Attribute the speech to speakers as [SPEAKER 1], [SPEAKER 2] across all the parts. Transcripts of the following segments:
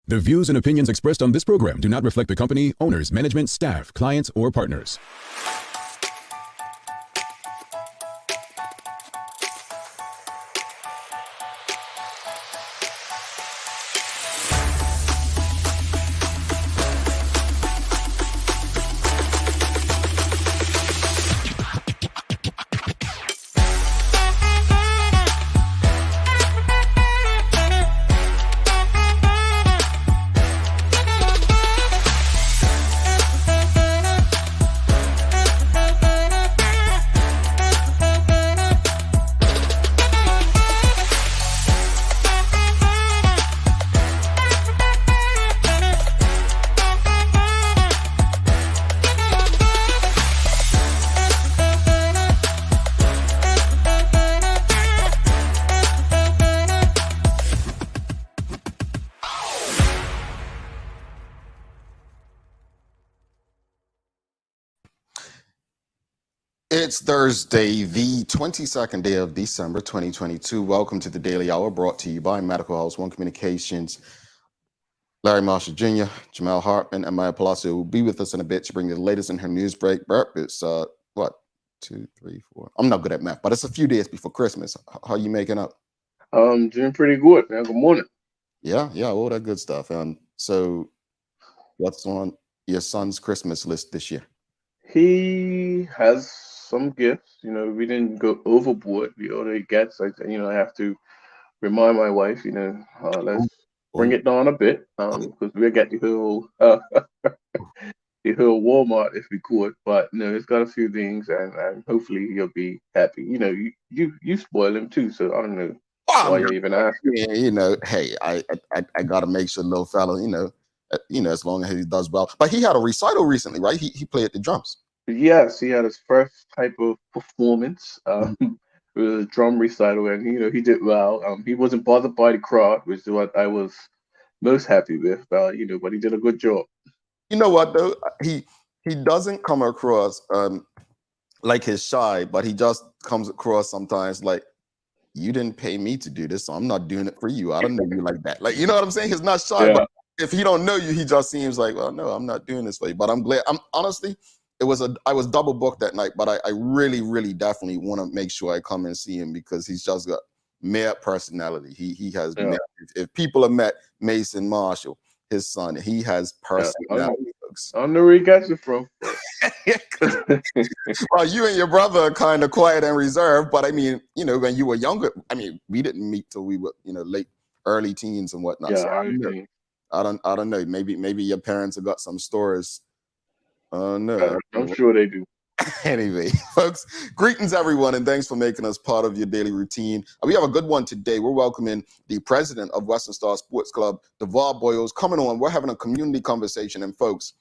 [SPEAKER 1] The views and opinions expressed on this program do not reflect the company, owners, management, staff, clients, or partners.
[SPEAKER 2] It's Thursday, the 22nd day of December, 2022. Welcome to the Daily Hour, brought to you by Medical House One Communications. Larry Marshall Jr., Jamal Hartman, and Maya Palacio will be with us in a bit to bring you the latest in her news break. Bert, it's, 2, 3, 4. I'm not good at math, but it's a few days before Christmas. How you making up?
[SPEAKER 3] Doing pretty good, man. Good morning.
[SPEAKER 2] Yeah, all that good stuff. So what's on your son's Christmas list this year?
[SPEAKER 3] He has some gifts. We didn't go overboard. We already gets. I have to remind my wife. Let's bring it down a bit. Because we'll get the whole the whole Walmart if we could. But it's got a few things, and hopefully he'll be happy. You spoil him too, so I don't know why you even asking.
[SPEAKER 2] Hey, I gotta make sure little fella, as long as he does well. But he had a recital recently, right? He played the drums.
[SPEAKER 3] Yes, he had his first type of performance with a drum recital, and he did well. He wasn't bothered by the crowd, which is what I was most happy with. But he did a good job.
[SPEAKER 2] You know what though? He doesn't come across like he's shy, but he just comes across sometimes like, you didn't pay me to do this, so I'm not doing it for you. I don't know you like that. Like, you know what I'm saying? He's not shy,
[SPEAKER 3] Yeah.
[SPEAKER 2] but if he don't know you, he just seems like, well, no, I'm not doing this for you. But I'm glad. Honestly, I was double booked that night, but I really, really definitely want to make sure I come and see him because he's just got mad personality. He has mad, if people have met Mason Marshall, his son, he has personality.
[SPEAKER 3] I don't know where he got you from.
[SPEAKER 2] Well, you and your brother are kind of quiet and reserved, but I mean, when you were younger, I mean, we didn't meet till we were, early teens and whatnot.
[SPEAKER 3] Yeah,
[SPEAKER 2] so I don't know. Maybe your parents have got some stories. No,
[SPEAKER 3] I'm sure they do.
[SPEAKER 2] Anyway, folks, greetings everyone, and thanks for making us part of your daily routine. We have a good one today. We're welcoming the president of Western Star Sports Club, Devarr Boyles, coming on. We're having a community conversation, and folks,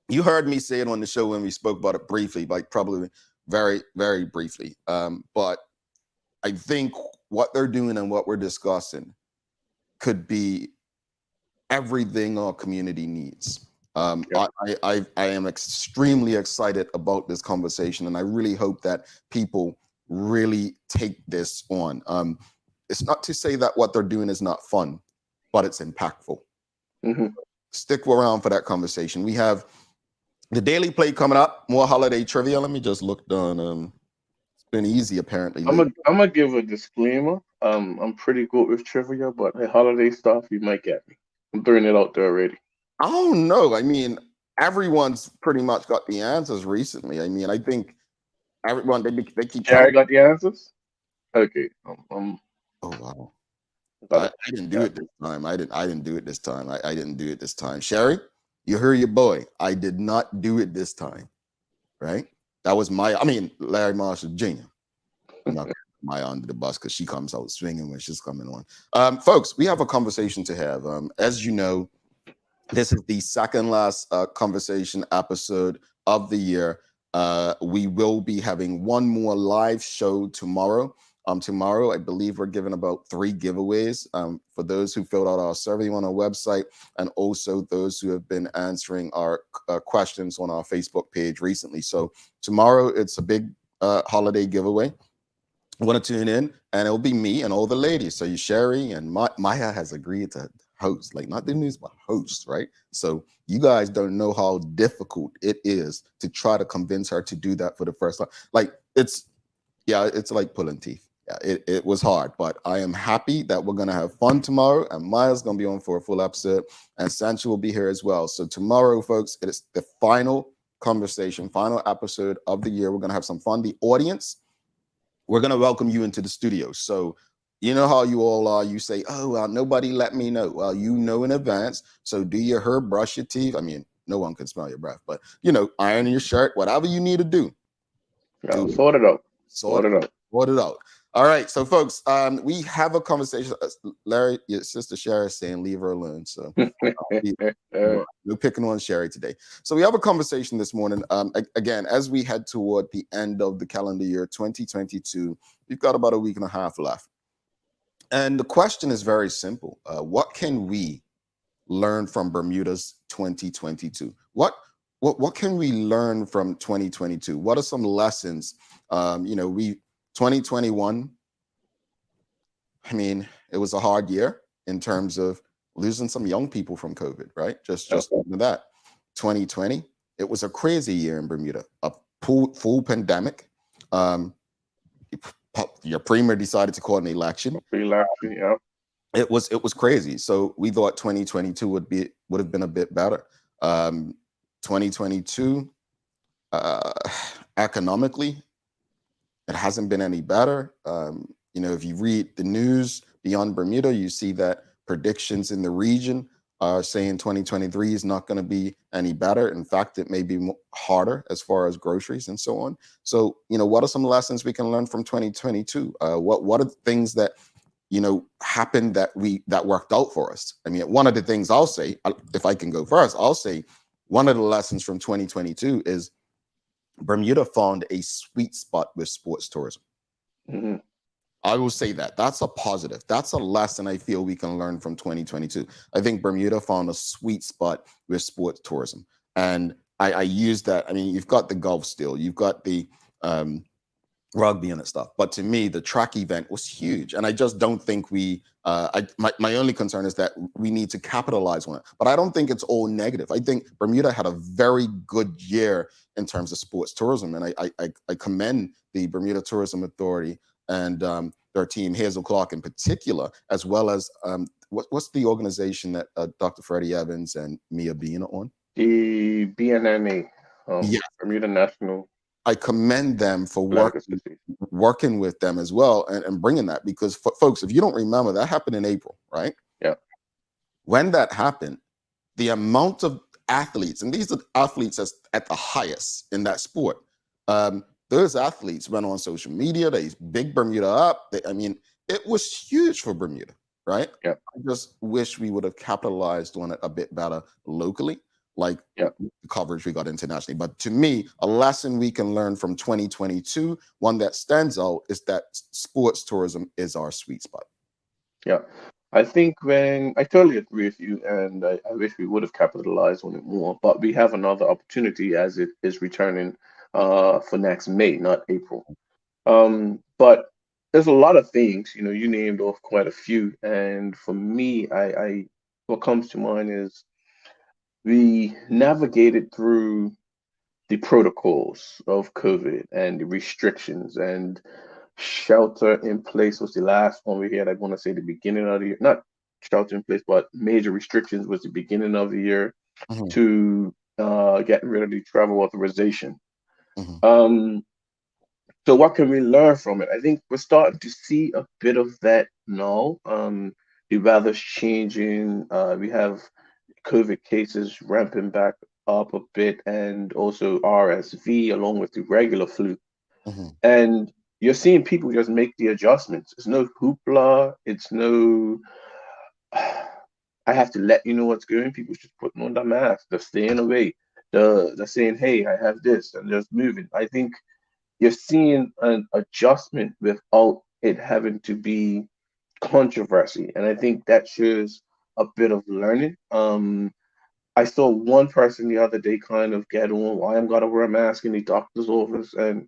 [SPEAKER 2] you heard me say it on the show when we spoke about it briefly, like probably very, very briefly. But I think what they're doing and what we're discussing could be everything our community needs. I am extremely excited about this conversation, and I really hope that people really take this on. It's not to say that what they're doing is not fun, but it's impactful.
[SPEAKER 3] Mm-hmm.
[SPEAKER 2] Stick around for that conversation. We have the Daily Play coming up, more holiday trivia. Let me just look down. It's been easy, apparently.
[SPEAKER 3] I'm gonna give a disclaimer. I'm pretty good with trivia, but the holiday stuff, you might get me. I'm throwing it out there already.
[SPEAKER 2] I don't know. I mean, everyone's pretty much got the answers recently. I mean, I think everyone, they keep...
[SPEAKER 3] Jerry got the answers? Okay.
[SPEAKER 2] Oh, wow. I didn't do it this time. I didn't do it this time. I didn't do it this time. Sherry, you heard your boy. I did not do it this time, right? That was Larry Marshall Jr. I'm not Maya under the bus because she comes out swinging when she's coming on. Folks, we have a conversation to have. As you know, this is the second last conversation episode of the year. We will be having one more live show tomorrow. Tomorrow, I believe we're giving about 3 giveaways for those who filled out our survey on our website, and also those who have been answering our questions on our Facebook page recently. So tomorrow, it's a big holiday giveaway. I want to tune in, and it'll be me and all the ladies. So you, Sherry, and Maya has agreed to host, like not the news, but host, right? So you guys don't know how difficult it is to try to convince her to do that for the first time. Like it's like pulling teeth. Yeah, it was hard, but I am happy that we're gonna have fun tomorrow, and Maya's gonna be on for a full episode, and Sancho will be here as well. So tomorrow, folks, it is the final conversation, final episode of the year. We're gonna have some fun. The audience, we're gonna welcome you into the studio. So you know how you all are. You say, "Oh, well, nobody let me know." Well, you know in advance. So do your hair, brush your teeth. I mean, no one can smell your breath, but iron your shirt, whatever you need to do.
[SPEAKER 3] Yeah, sort it out.
[SPEAKER 2] Sort it out. All right, so folks, we have a conversation. Larry, your sister Sherry is saying leave her alone. So no picking on Sherry today. So we have a conversation this morning. Again, as we head toward the end of the calendar year 2022, we've got about a week and a half left. And the question is very simple. What can we learn from Bermuda's 2022? What can we learn from 2022? What are some lessons? 2021, I mean, it was a hard year in terms of losing some young people from COVID, right? Just that. 2020, it was a crazy year in Bermuda, a full pandemic. Your premier decided to call an election.
[SPEAKER 3] Yeah.
[SPEAKER 2] It was crazy. So we thought 2022 would have been a bit better. 2022, economically, it hasn't been any better. If you read the news beyond Bermuda, you see that predictions in the region are saying 2023 is not going to be any better. In fact, it may be harder as far as groceries and so on. So, what are some lessons we can learn from 2022? What are the things that happened that worked out for us? I mean, one of the things I'll say, if I can go first, I'll say one of the lessons from 2022 is Bermuda found a sweet spot with sports tourism.
[SPEAKER 3] Mm-hmm.
[SPEAKER 2] I will say that. That's a positive. That's a lesson I feel we can learn from 2022. I think Bermuda found a sweet spot with sports tourism. And I use that. I mean, you've got the golf still, you've got the rugby and stuff. But to me, the track event was huge. And I just don't think my only concern is that we need to capitalize on it. But I don't think it's all negative. I think Bermuda had a very good year in terms of sports tourism. And I commend the Bermuda Tourism Authority and their team, Hazel Clark in particular, as well as what's the organization that Dr. Freddie Evans and Mia Bean are on?
[SPEAKER 3] The BNNA, Bermuda National.
[SPEAKER 2] I commend them for working with them as well and bringing that, because folks, if you don't remember, that happened in April, right?
[SPEAKER 3] Yeah.
[SPEAKER 2] When that happened, the amount of athletes, and these are athletes at the highest in that sport, those athletes went on social media, they big Bermuda up. It was huge for Bermuda, right?
[SPEAKER 3] Yeah.
[SPEAKER 2] I just wish we would have capitalized on it a bit better locally, like the coverage we got internationally. But to me, a lesson we can learn from 2022, one that stands out, is that sports tourism is our sweet spot.
[SPEAKER 3] Yeah. I think I totally agree with you, and I wish we would have capitalized on it more, but we have another opportunity as it is returning for next May, not April. But there's a lot of things, you named off quite a few, and for me, I what comes to mind is we navigated through the protocols of COVID and the restrictions, and shelter in place was the last one we had. I want to say the beginning of the year, not shelter in place, but major restrictions was the beginning of the year to getting rid of the travel authorization. So what can we learn from it? I think we're starting to see a bit of that now. The weather's changing. We have COVID cases ramping back up a bit, and also RSV along with the regular flu. And you're seeing people just make the adjustments. It's no hoopla. It's no, I have to let you know what's going. People just putting on the mask. They're staying away. They're saying, hey, I have this, and just moving. I think you're seeing an adjustment without it having to be controversy. And I think that shows a bit of learning. I saw one person the other day kind of get on why I'm gotta wear a mask in the doctor's office, and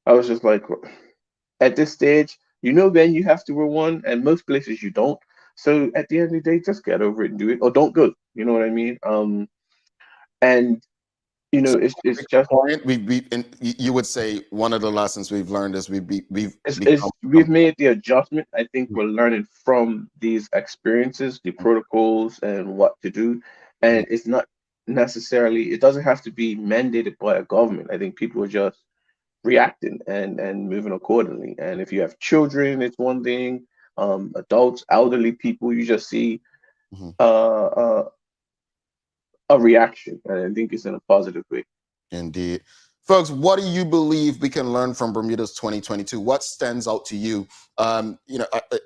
[SPEAKER 3] I was just like, at this stage, when you have to wear one, and most places you don't. So at the end of the day, just get over it and do it, or don't go. You know what I mean? And
[SPEAKER 2] So
[SPEAKER 3] it's just
[SPEAKER 2] client, and you would say one of the lessons we've learned is we've become.
[SPEAKER 3] we've made the adjustment. I think we're learning from these experiences, the protocols, and what to do. And it's not necessarily, it doesn't have to be mandated by a government. I think people are just reacting and moving accordingly. And if you have children, it's one thing. Adults, elderly people, you just see
[SPEAKER 2] Mhm.
[SPEAKER 3] uh, uh, a reaction, and I think it's in a positive way.
[SPEAKER 2] Indeed. Folks, what do you believe we can learn from Bermuda's 2022? What stands out to you?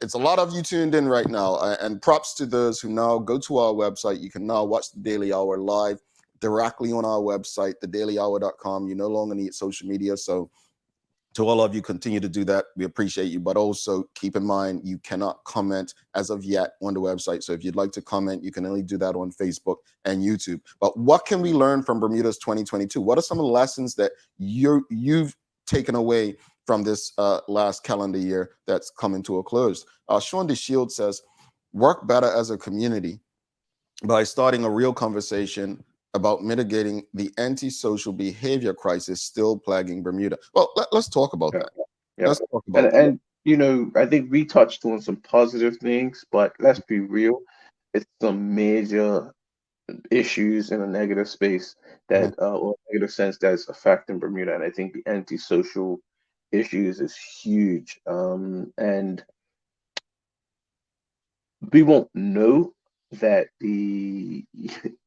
[SPEAKER 2] It's a lot of you tuned in right now, and props to those who now go to our website. You can now watch the Daily Hour live directly on our website, thedailyhour.com. You no longer need social media. So to all of you, continue to do that. We appreciate you, but also keep in mind you cannot comment as of yet on the website. So if you'd like to comment, you can only do that on Facebook and YouTube. But what can we learn from Bermuda's 2022? What are some of the lessons that you've taken away from this last calendar year that's coming to a close? Sean DeShield says, work better as a community by starting a real conversation about mitigating the antisocial behavior crisis still plaguing Bermuda. Well, let's talk about
[SPEAKER 3] Yeah,
[SPEAKER 2] that.
[SPEAKER 3] yeah.
[SPEAKER 2] Let's talk
[SPEAKER 3] And
[SPEAKER 2] about that.
[SPEAKER 3] and I think we touched on some positive things, but let's be real, it's some major issues in a negative space
[SPEAKER 2] Mhm,
[SPEAKER 3] that or negative sense that's affecting Bermuda. And I think the antisocial issues is huge. And we won't know that the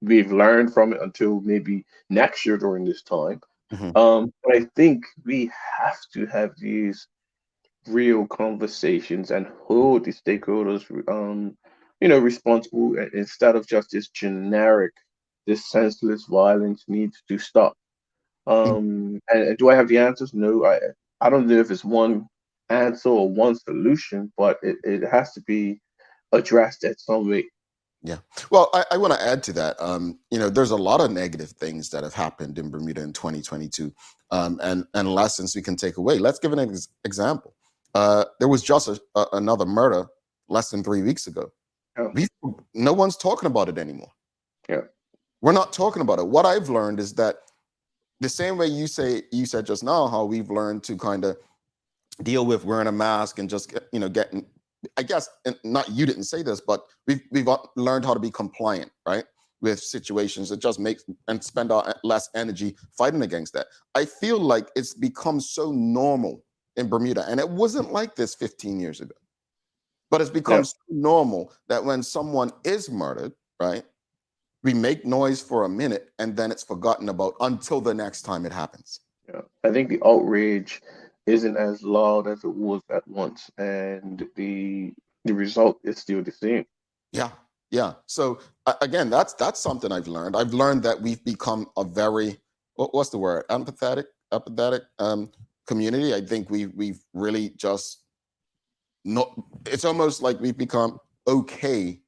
[SPEAKER 3] we've learned from it until maybe next year during this time.
[SPEAKER 2] mhm,
[SPEAKER 3] But I think we have to have these real conversations and hold the stakeholders responsible, instead of just this generic, this senseless violence needs to stop.
[SPEAKER 2] mhm.
[SPEAKER 3] And do I have the answers? No, I don't know if it's one answer or one solution, but it has to be addressed at some way.
[SPEAKER 2] Yeah. Well, I want to add to that. There's a lot of negative things that have happened in Bermuda in 2022, and lessons we can take away. Let's give an example. There was just another murder less than 3 weeks ago.
[SPEAKER 3] Yeah,
[SPEAKER 2] We No one's talking about it anymore.
[SPEAKER 3] yeah,
[SPEAKER 2] We're not talking about it. What I've learned is that the same way you said just now, how we've learned to kind of deal with wearing a mask and just getting, I guess, and not, you didn't say this, but we've learned how to be compliant, right, with situations that just make and spend our less energy fighting against that. I feel like it's become so normal in Bermuda, and it wasn't like this 15 years ago, but it's
[SPEAKER 3] yeah,
[SPEAKER 2] become so normal that when someone is murdered, right, we make noise for a minute and then it's forgotten about until the next time it happens.
[SPEAKER 3] yeah. I think the outrage isn't as loud as it was at once, and the result is still the same.
[SPEAKER 2] Yeah, yeah. So again, that's something I've learned. I've learned that we've become a very what's the word, empathetic community. I think we've really just not. It's almost like we've become okay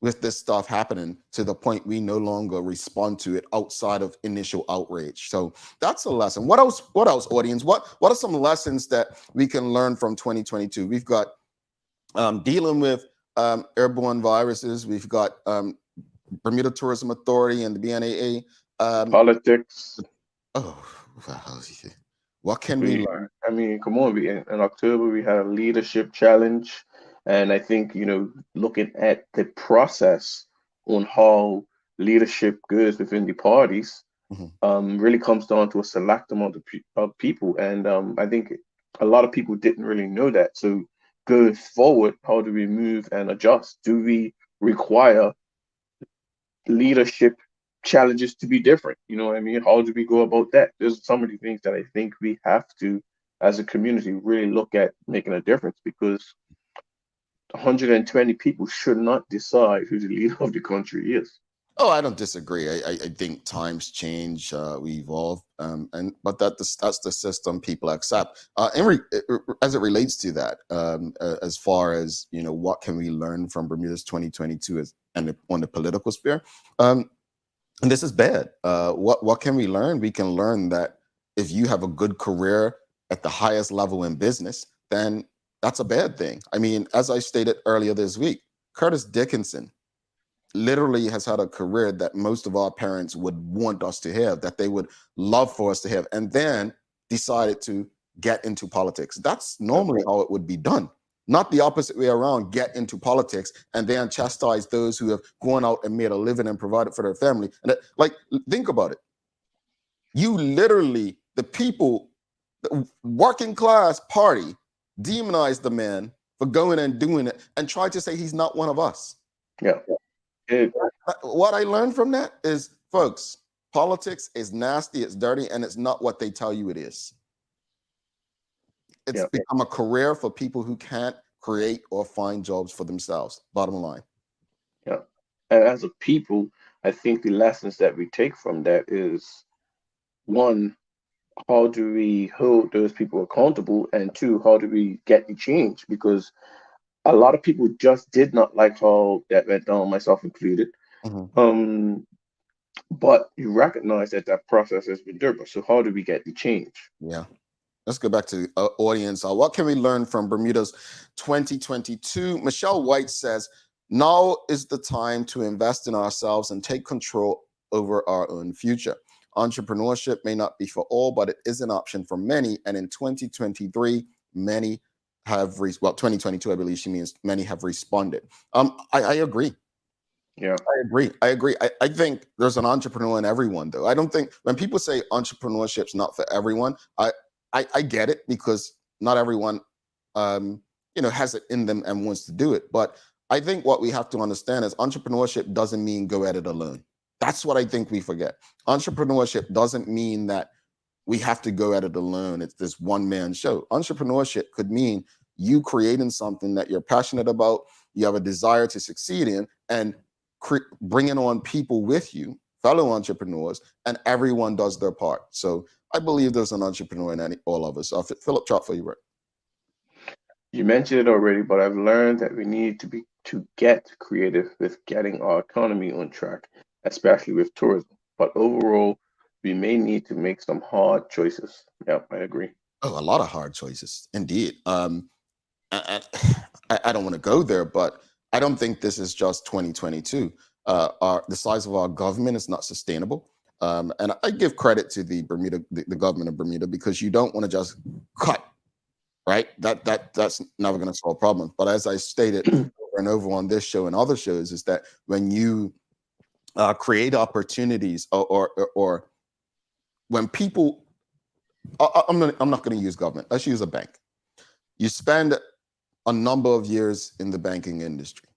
[SPEAKER 2] with this stuff happening to the point we no longer respond to it outside of initial outrage. So that's a lesson. What else? What else, audience? What are some lessons that we can learn from 2022? We've got dealing with airborne viruses. We've got Bermuda Tourism Authority and the BNAA. Um,
[SPEAKER 3] Politics.
[SPEAKER 2] oh, wow. What can we
[SPEAKER 3] We,
[SPEAKER 2] learn?
[SPEAKER 3] I mean, come on. In October we had a leadership challenge, and I think looking at the process on how leadership goes within the parties,
[SPEAKER 2] Mhm.
[SPEAKER 3] really comes down to a select amount of people, and I think a lot of people didn't really know that. So going forward, how do we move and adjust? Do we require leadership challenges to be different? You know what I mean? How do we go about that? There's some of the things that I think we have to, as a community, really look at making a difference, because 120 people should not decide who the leader of the country is.
[SPEAKER 2] Oh, I don't disagree. I think times change, we evolve, but that's the system people accept. As it relates to that, as far as what can we learn from Bermuda's 2022 on the political sphere, and this is bad. What can we learn? We can learn that if you have a good career at the highest level in business, then that's a bad thing. I mean, as I stated earlier this week, Curtis Dickinson literally has had a career that most of our parents would want us to have, that they would love for us to have, and then decided to get into politics. That's normally how it would be done, not the opposite way around, get into politics and then chastise those who have gone out and made a living and provided for their family. And that, like, think about it. You literally, the people, the working class party, demonize the man for going and doing it and try to say he's not one of us.
[SPEAKER 3] Yeah.
[SPEAKER 2] What I learned from that is, folks, politics is nasty, it's dirty, and it's not what they tell you it is. It's become a career for people who can't create or find jobs for themselves. Bottom line.
[SPEAKER 3] Yeah. And as a people, I think the lessons that we take from that is, one, how do we hold those people accountable? And two, how do we get the change? Because a lot of people just did not like how that went down, myself included. But you recognize that that process has been durable. So how do we get the change?
[SPEAKER 2] Yeah. Let's go back to audience. What can we learn from Bermuda's 2022? Michelle White says, now is the time to invest in ourselves and take control over our own future. Entrepreneurship may not be for all, but it is an option for many. And in 2023, many have, 2022, I believe she means many have responded. I agree.
[SPEAKER 3] Yeah,
[SPEAKER 2] I agree. I think there's an entrepreneur in everyone, though. I don't think when people say entrepreneurship's not for everyone, I get it, because not everyone, has it in them and wants to do it. But I think what we have to understand is entrepreneurship doesn't mean go at it alone. That's what I think we forget. Entrepreneurship doesn't mean that we have to go at it alone. It's this one-man show. Entrepreneurship could mean you creating something that you're passionate about, you have a desire to succeed in, and bringing on people with you, fellow entrepreneurs, and everyone does their part. So I believe there's an entrepreneur in all of us. Philip, chop for you, right?
[SPEAKER 3] You mentioned it already, but I've learned that we need to get creative with getting our economy on track, especially with tourism. But overall, we may need to make some hard choices. Yeah, I agree.
[SPEAKER 2] Oh, a lot of hard choices, indeed. I don't want to go there, but I don't think this is just 2022. The size of our government is not sustainable. And I give credit to the government of Bermuda, because you don't want to just cut, right? That's never going to solve problems. But as I stated over and over on this show and other shows, is that when you create opportunities, or when people, I'm not going to use government. Let's use a bank. You spend a number of years in the banking industry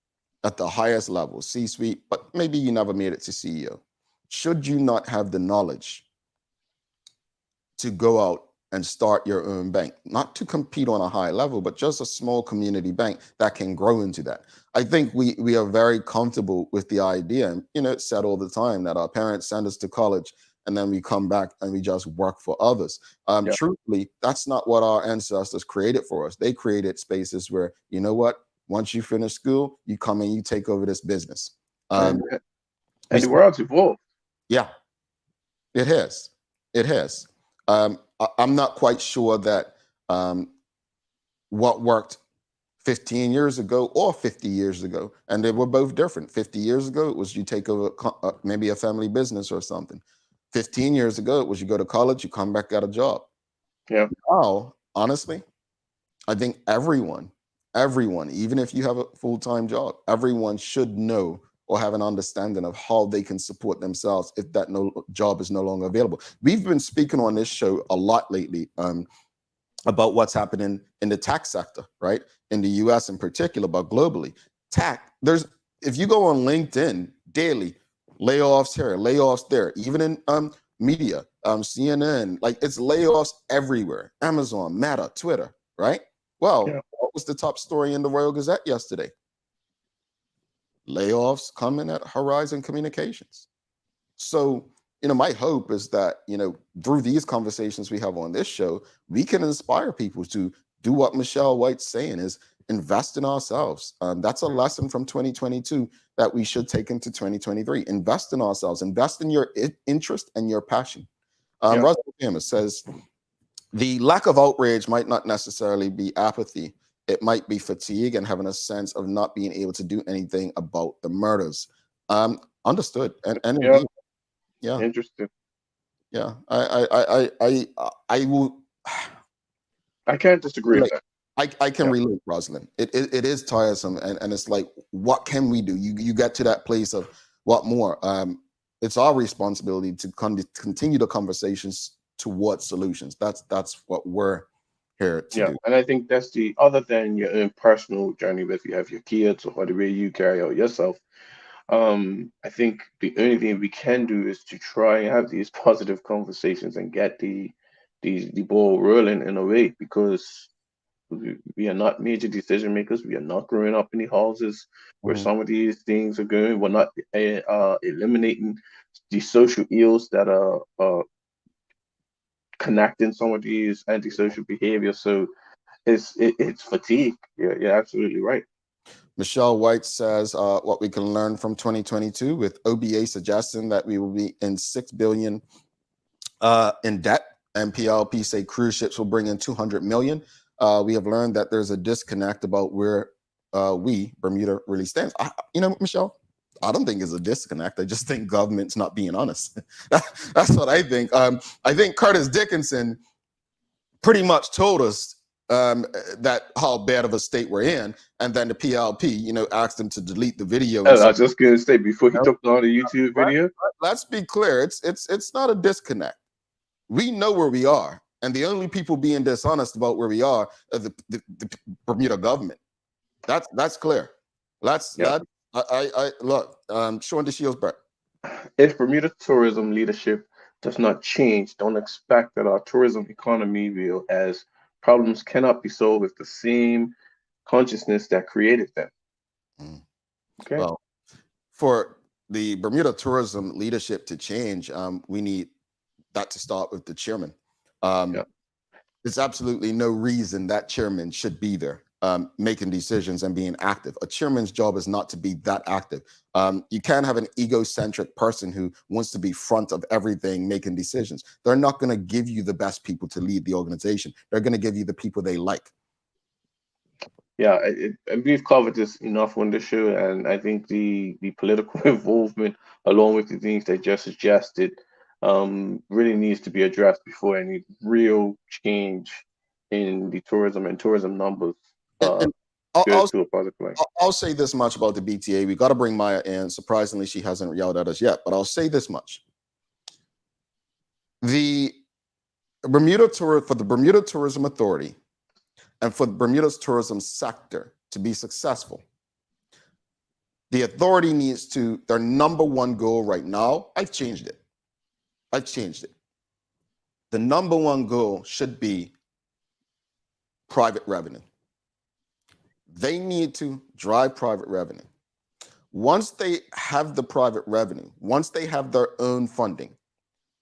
[SPEAKER 2] at the highest level, C-suite, but maybe you never made it to CEO. Should you not have the knowledge to go out and start your own bank, not to compete on a high level, but just a small community bank that can grow into that? I think we are very comfortable with the idea, and it's said all the time that our parents send us to college and then we come back and we just work for others. Truthfully, that's not what our ancestors created for us. They created spaces where, you know what, once you finish school, you come and you take over this business.
[SPEAKER 3] And the world's evolved.
[SPEAKER 2] Yeah, it has. It has. I'm not quite sure that what worked 15 years ago or 50 years ago, and they were both different. 50 years ago, it was you take over maybe a family business or something. 15 years ago, it was you go to college, you come back, got a job.
[SPEAKER 3] Yeah.
[SPEAKER 2] Now, honestly, I think everyone, even if you have a full-time job, everyone should know or have an understanding of how they can support themselves if that job is no longer available. We've been speaking on this show a lot lately about what's happening in the tech sector, right? In the US in particular, but globally. Tech, if you go on LinkedIn daily, layoffs here, layoffs there, even in media, CNN, like it's layoffs everywhere. Amazon, Meta, Twitter, right? Well, what was the top story in the Royal Gazette yesterday? Layoffs coming at Horizon Communications. So, my hope is that, through these conversations we have on this show, we can inspire people to do what Michelle White's saying, is invest in ourselves. That's a lesson from 2022 that we should take into 2023. Invest in ourselves, invest in your interest and your passion. Russell Thomas says, the lack of outrage might not necessarily be apathy. It might be fatigue and having a sense of not being able to do anything about the murders. Understood. And
[SPEAKER 3] Yeah,
[SPEAKER 2] indeed, yeah,
[SPEAKER 3] interesting.
[SPEAKER 2] yeah. I will.
[SPEAKER 3] I can't disagree with
[SPEAKER 2] Relate.
[SPEAKER 3] that.
[SPEAKER 2] I can
[SPEAKER 3] Yeah,
[SPEAKER 2] relate, Rosalind. It is tiresome, and it's like, what can we do? You get to that place of what more? It's our responsibility to continue the conversations towards solutions. That's what we're here to
[SPEAKER 3] yeah,
[SPEAKER 2] do.
[SPEAKER 3] and I think that's the other than your own personal journey, with you have your kids or the way you carry out yourself. I think the only thing we can do is to try and have these positive conversations and get the ball rolling in a way, because we are not major decision makers. We are not growing up in the houses where
[SPEAKER 2] Mhm.
[SPEAKER 3] some of these things are going. We're not eliminating the social ills that are connecting some of these antisocial behaviors. So it's fatigue. Yeah, you're absolutely right.
[SPEAKER 2] Michelle White says what we can learn from 2022, with OBA suggesting that we will be in 6 billion in debt, and PLP say cruise ships will bring in 200 million. We have learned that there's a disconnect about where Bermuda, really stands. Michelle, I don't think it's a disconnect. I just think government's not being honest. That's what I think. I think Curtis Dickinson pretty much told us that how bad of a state we're in, and then the PLP, asked him to delete the video and
[SPEAKER 3] And I
[SPEAKER 2] say,
[SPEAKER 3] was just gonna say, before he
[SPEAKER 2] "No,
[SPEAKER 3] took down the YouTube
[SPEAKER 2] right,
[SPEAKER 3] video.
[SPEAKER 2] let's be clear. It's not a disconnect. We know where we are, and the only people being dishonest about where we are the Bermuda government. That's clear. That's
[SPEAKER 3] Yeah.
[SPEAKER 2] that. I look. Sean DeShields back.
[SPEAKER 3] If Bermuda tourism leadership does not change, don't expect that our tourism economy will, as problems cannot be solved with the same consciousness that created them.
[SPEAKER 2] Mm.
[SPEAKER 3] Okay.
[SPEAKER 2] Well, for the Bermuda tourism leadership to change, we need that to start with the chairman.
[SPEAKER 3] Yeah.
[SPEAKER 2] There's absolutely no reason that chairman should be there making decisions and being active. A chairman's job is not to be that active. You can't have an egocentric person who wants to be front of everything making decisions. They're not going to give you the best people to lead the organization. They're going to give you the people they like.
[SPEAKER 3] Yeah, we've covered this enough on the show, and I think the political involvement, along with the things they just suggested, really needs to be addressed before any real change in the tourism and tourism numbers
[SPEAKER 2] And
[SPEAKER 3] goes
[SPEAKER 2] I'll,
[SPEAKER 3] to a positive way.
[SPEAKER 2] I'll say this much about the BTA. We got to bring Maya in. Surprisingly, she hasn't yelled at us yet, but I'll say this much. The for the Bermuda Tourism Authority and for Bermuda's tourism sector to be successful, the authority needs to, their number one goal right now, I've changed it. The number one goal should be private revenue. They need to drive private revenue. Once they have the private revenue, once they have their own funding,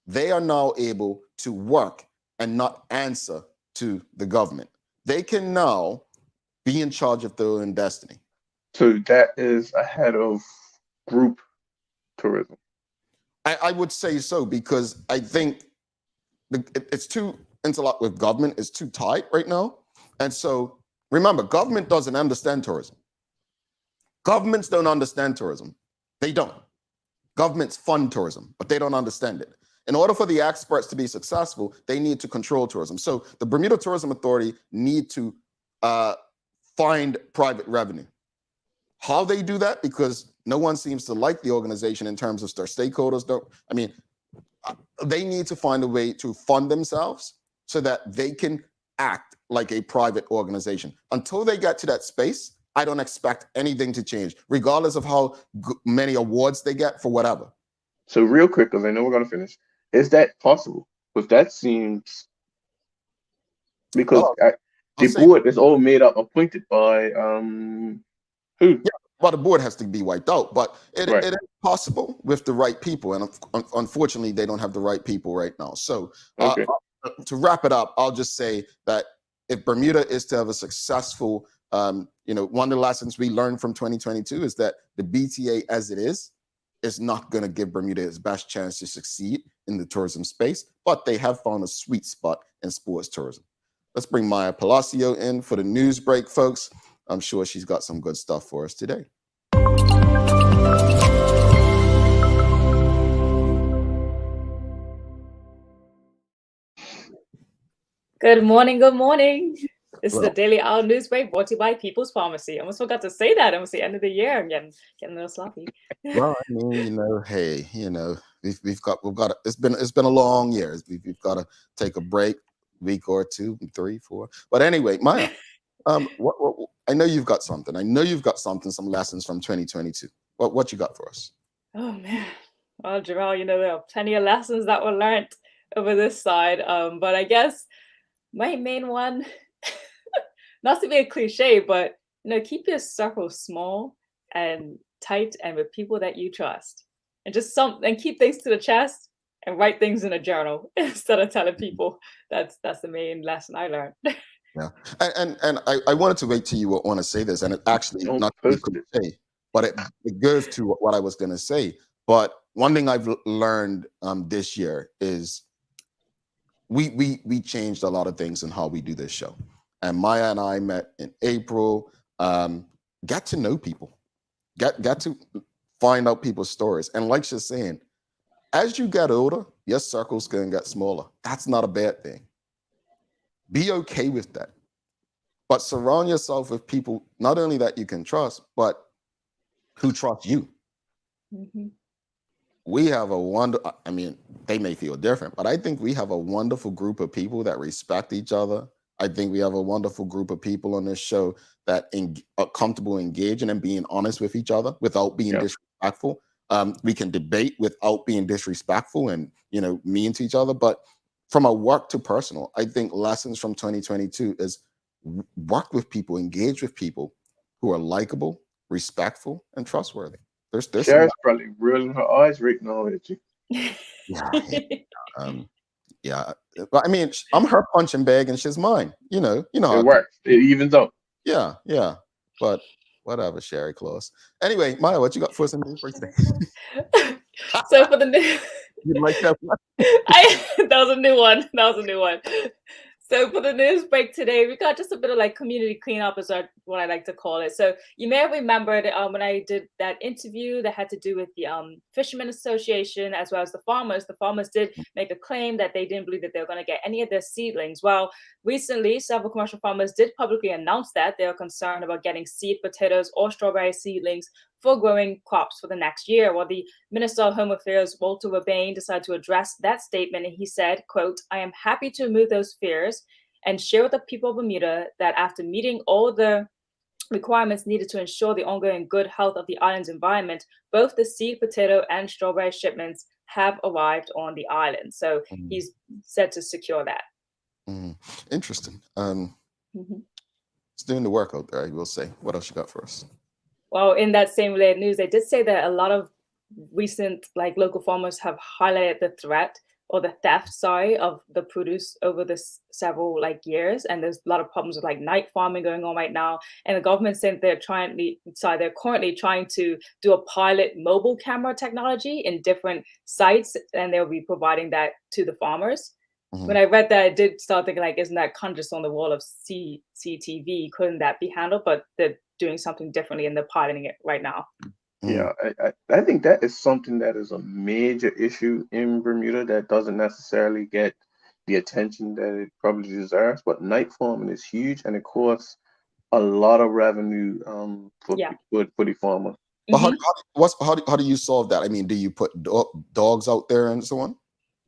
[SPEAKER 2] they are now able to work and not answer to the government. They can now be in charge of their own destiny.
[SPEAKER 3] So that is ahead of group tourism.
[SPEAKER 2] I would say so, because I think it's too interlocked with government. It's too tight right now. And so remember, government doesn't understand tourism. Governments don't understand tourism. They don't. Governments fund tourism, but they don't understand it. In order for the experts to be successful, they need to control tourism. So the Bermuda Tourism Authority need to find private revenue. How they do that, because no one seems to like the organization in terms of their stakeholders. They need to find a way to fund themselves so that they can act like a private organization. Until they get to that space, I don't expect anything to change, regardless of how many awards they get for whatever.
[SPEAKER 3] So real quick, because I know we're gonna finish, is that possible? Because that seems, because
[SPEAKER 2] Well, I'll
[SPEAKER 3] the
[SPEAKER 2] say,
[SPEAKER 3] board is all made up, appointed by who?
[SPEAKER 2] yeah, well, the board has to be wiped out, but
[SPEAKER 3] Right.
[SPEAKER 2] it is possible with the right people. And unfortunately, they don't have the right people right now. So
[SPEAKER 3] Okay.
[SPEAKER 2] to wrap it up, I'll just say that if Bermuda is to have a successful, one of the lessons we learned from 2022 is that the BTA as it is not going to give Bermuda its best chance to succeed in the tourism space, but they have found a sweet spot in sports tourism. let's bring Maya Palacio in for the news break, folks. I'm sure she's got some good stuff for us today.
[SPEAKER 4] Good morning, good morning. This is
[SPEAKER 2] Well,
[SPEAKER 4] the Daily Owl News Break brought to you by People's Pharmacy. I almost forgot to say that. Almost the end of the year. I'm getting a little sloppy.
[SPEAKER 2] well, I mean, hey, we've got it's been a long year. We've got to take a break, week or two, 3, 4. But anyway, Maya, what I know you've got something. Some lessons from 2022. What you got for us?
[SPEAKER 4] Oh man. Well, Jamal, there are plenty of lessons that were learned over this side. But I guess my main one, not to be a cliche, but keep your circle small and tight and with people that you trust. And keep things to the chest and write things in a journal instead of telling people. That's the main lesson I learned.
[SPEAKER 2] Yeah, and I wanted to wait till you want to say this, and it actually
[SPEAKER 3] Don't
[SPEAKER 2] not to be
[SPEAKER 3] post it.
[SPEAKER 2] cliche, but it goes to what I was going to say. But one thing I've learned this year is we changed a lot of things in how we do this show. And Maya and I met in April. Got to know people, got to find out people's stories. And like she's saying, as you get older, your circle's going to get smaller. That's not a bad thing. Be okay with that. But surround yourself with people, not only that you can trust, but who trust you.
[SPEAKER 4] Mm-hmm.
[SPEAKER 2] We have they may feel different, but I think we have a wonderful group of people that respect each other. I think we have a wonderful group of people on this show that are comfortable engaging and being honest with each other without being disrespectful. We can debate without being disrespectful and, mean to each other. But from a work to personal, I think lessons from 2022 is work with people, engage with people who are likable, respectful, and trustworthy. There's
[SPEAKER 3] Sherry's probably rolling her eyes right now at you.
[SPEAKER 2] Yeah. But I mean, I'm her punching bag and she's mine. It
[SPEAKER 3] works. It evens out.
[SPEAKER 2] Yeah. But whatever, Sherry Claus. Anyway, Maya, what you got for us in the news break today?
[SPEAKER 4] So for the news,
[SPEAKER 2] You like that one?
[SPEAKER 4] that was a new one. So for the news break today, we got just a bit of community cleanup is what I like to call it. So you may have remembered when I did that interview that had to do with the Fishermen Association as well as the farmers. The farmers did make a claim that they didn't believe that they were going to get any of their seedlings. Well, recently, several commercial farmers did publicly announce that they are concerned about getting seed potatoes or strawberry seedlings for growing crops for the next year. Well, the Minister of Home Affairs, Walter Rabane, decided to address that statement, and he said, quote, "I am happy to remove those fears and share with the people of Bermuda that after meeting all the requirements needed to ensure the ongoing good health of the island's environment, both the seed potato and strawberry shipments have arrived on the island." So he's said to secure that.
[SPEAKER 2] Interesting. It's doing the work out there, I will say. What else you got for us?
[SPEAKER 4] Well, in that same related news, they did say that a lot of recent local farmers have highlighted the threat or the theft, of the produce over this several years. And there's a lot of problems with night farming going on right now. And the government said they're currently trying to do a pilot mobile camera technology in different sites, and they'll be providing that to the farmers. When I read that, I did start thinking, isn't that conjures on the wall of CCTV? Couldn't that be handled? But they're doing something differently and they're piloting it right now.
[SPEAKER 3] Yeah, I think that is something that is a major issue in Bermuda that doesn't necessarily get the attention that it probably deserves. But night farming is huge and it costs a lot of revenue for the farmers.
[SPEAKER 2] But how do you solve that? I mean, do you put dogs out there and so on?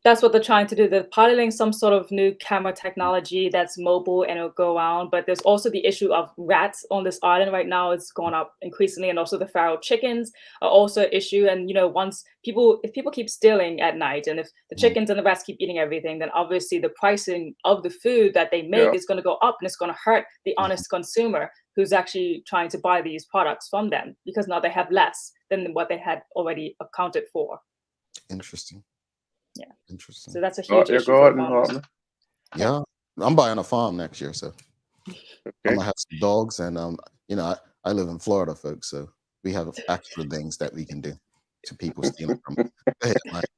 [SPEAKER 4] That's what they're trying to do. They're piloting some sort of new camera technology that's mobile and it'll go around. But there's also the issue of rats on this island right now. It's gone up increasingly. And also the feral chickens are also an issue. And, if people keep stealing at night and if the chickens and the rats keep eating everything, then obviously the pricing of the food that they make is going to go up and it's going to hurt the honest consumer who's actually trying to buy these products from them because now they have less than what they had already accounted for.
[SPEAKER 2] Interesting.
[SPEAKER 4] Yeah.
[SPEAKER 2] Interesting.
[SPEAKER 4] So that's a huge issue for farmers.
[SPEAKER 2] Yeah. I'm buying a farm next year, so I'm gonna have some dogs and I live in Florida, folks, so we have extra things that we can do to people stealing from. Go ahead, Mike.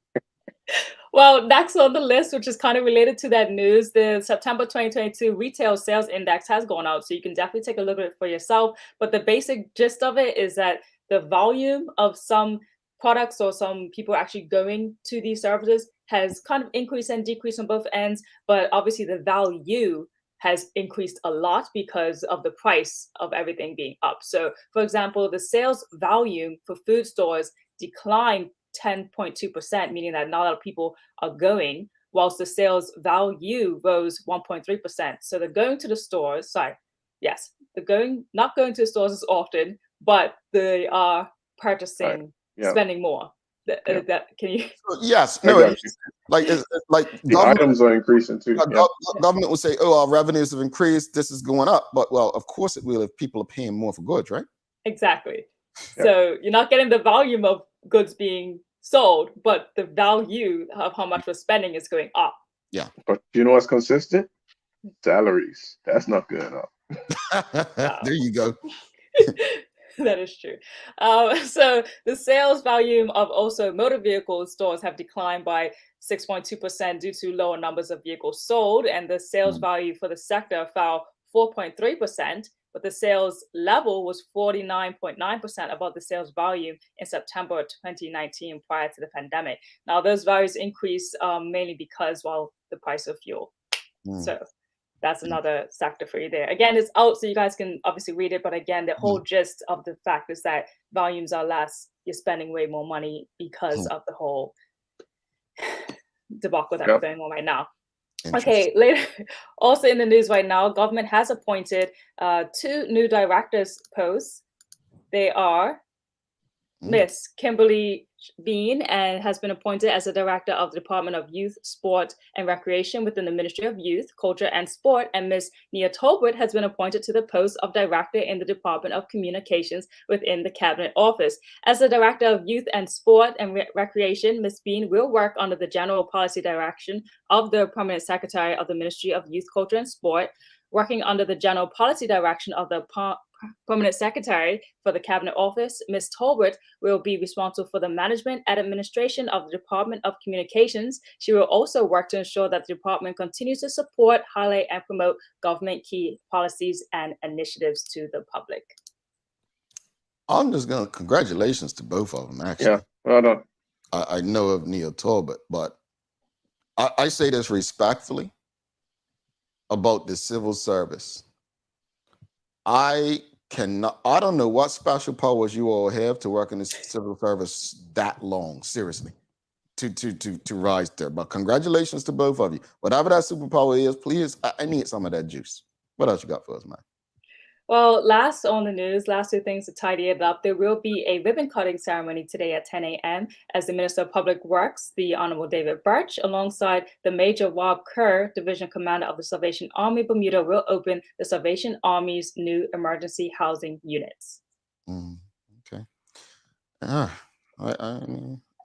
[SPEAKER 4] Well, next on the list, which is kind of related to that news, the September 2022 retail sales index has gone out. So you can definitely take a look at it for yourself. But the basic gist of it is that the volume of some products or some people actually going to these services has kind of increased and decreased on both ends. But obviously the value has increased a lot because of the price of everything being up. So for example, the sales volume for food stores declined 10.2%, meaning that not a lot of people are going, whilst the sales value rose 1.3%. So they're going to the stores, not going to the stores as often, but they are purchasing, spending more. That can you?
[SPEAKER 2] Yes, no, it's like
[SPEAKER 3] the items are increasing too.
[SPEAKER 2] Government will say, "Oh, our revenues have increased. This is going up." But well, of course it will if people are paying more for goods, right?
[SPEAKER 4] Exactly. So you're not getting the volume of goods being sold, but the value of how much we're spending is going up.
[SPEAKER 2] Yeah.
[SPEAKER 3] But you know what's consistent? Salaries. That's not good enough.
[SPEAKER 2] There you go.
[SPEAKER 4] That is true. So the sales volume of also motor vehicle stores have declined by 6.2% due to lower numbers of vehicles sold, and the sales value for the sector fell 4.3%, but the sales level was 49.9% above the sales volume in September 2019 prior to the pandemic. Now, those values increased mainly because, the price of fuel. So that's another sector for you there. Again, it's out, so you guys can obviously read it. But again, the whole gist of the fact is that volumes are less. You're spending way more money because of the whole debacle that we're going on right now. Okay, later, also in the news right now, government has appointed 2 new directors posts. They are Miss Kimberly Bean and has been appointed as the director of the Department of Youth, Sport and Recreation within the Ministry of Youth, Culture and Sport, and Miss Nia Tolbert has been appointed to the post of director in the Department of Communications within the Cabinet Office. As the director of Youth and Sport and Recreation, Miss Bean will work under the general policy direction of the Permanent Secretary of the Ministry of Youth, Culture and Sport, working under the general policy direction of the Permanent Secretary for the Cabinet Office. Ms. Tolbert will be responsible for the management and administration of the Department of Communications. She will also work to ensure that the department continues to support, highlight, and promote government key policies and initiatives to the public.
[SPEAKER 2] I'm just going to congratulations to both of them, actually.
[SPEAKER 3] Yeah, well done.
[SPEAKER 2] I know of Nia Tolbert, but I say this respectfully about the civil service. I don't know what special powers you all have to work in the civil service that long, seriously, to rise there. But congratulations to both of you. Whatever that superpower is, please, I need some of that juice. What else you got for us, man?
[SPEAKER 4] Well, last on the news, last 2 things to tidy it up. There will be a ribbon cutting ceremony today at 10 a.m. as the Minister of Public Works, the Honorable David Birch, alongside the Major Rob Kerr, Division Commander of the Salvation Army Bermuda, will open the Salvation Army's new emergency housing units.
[SPEAKER 2] Okay.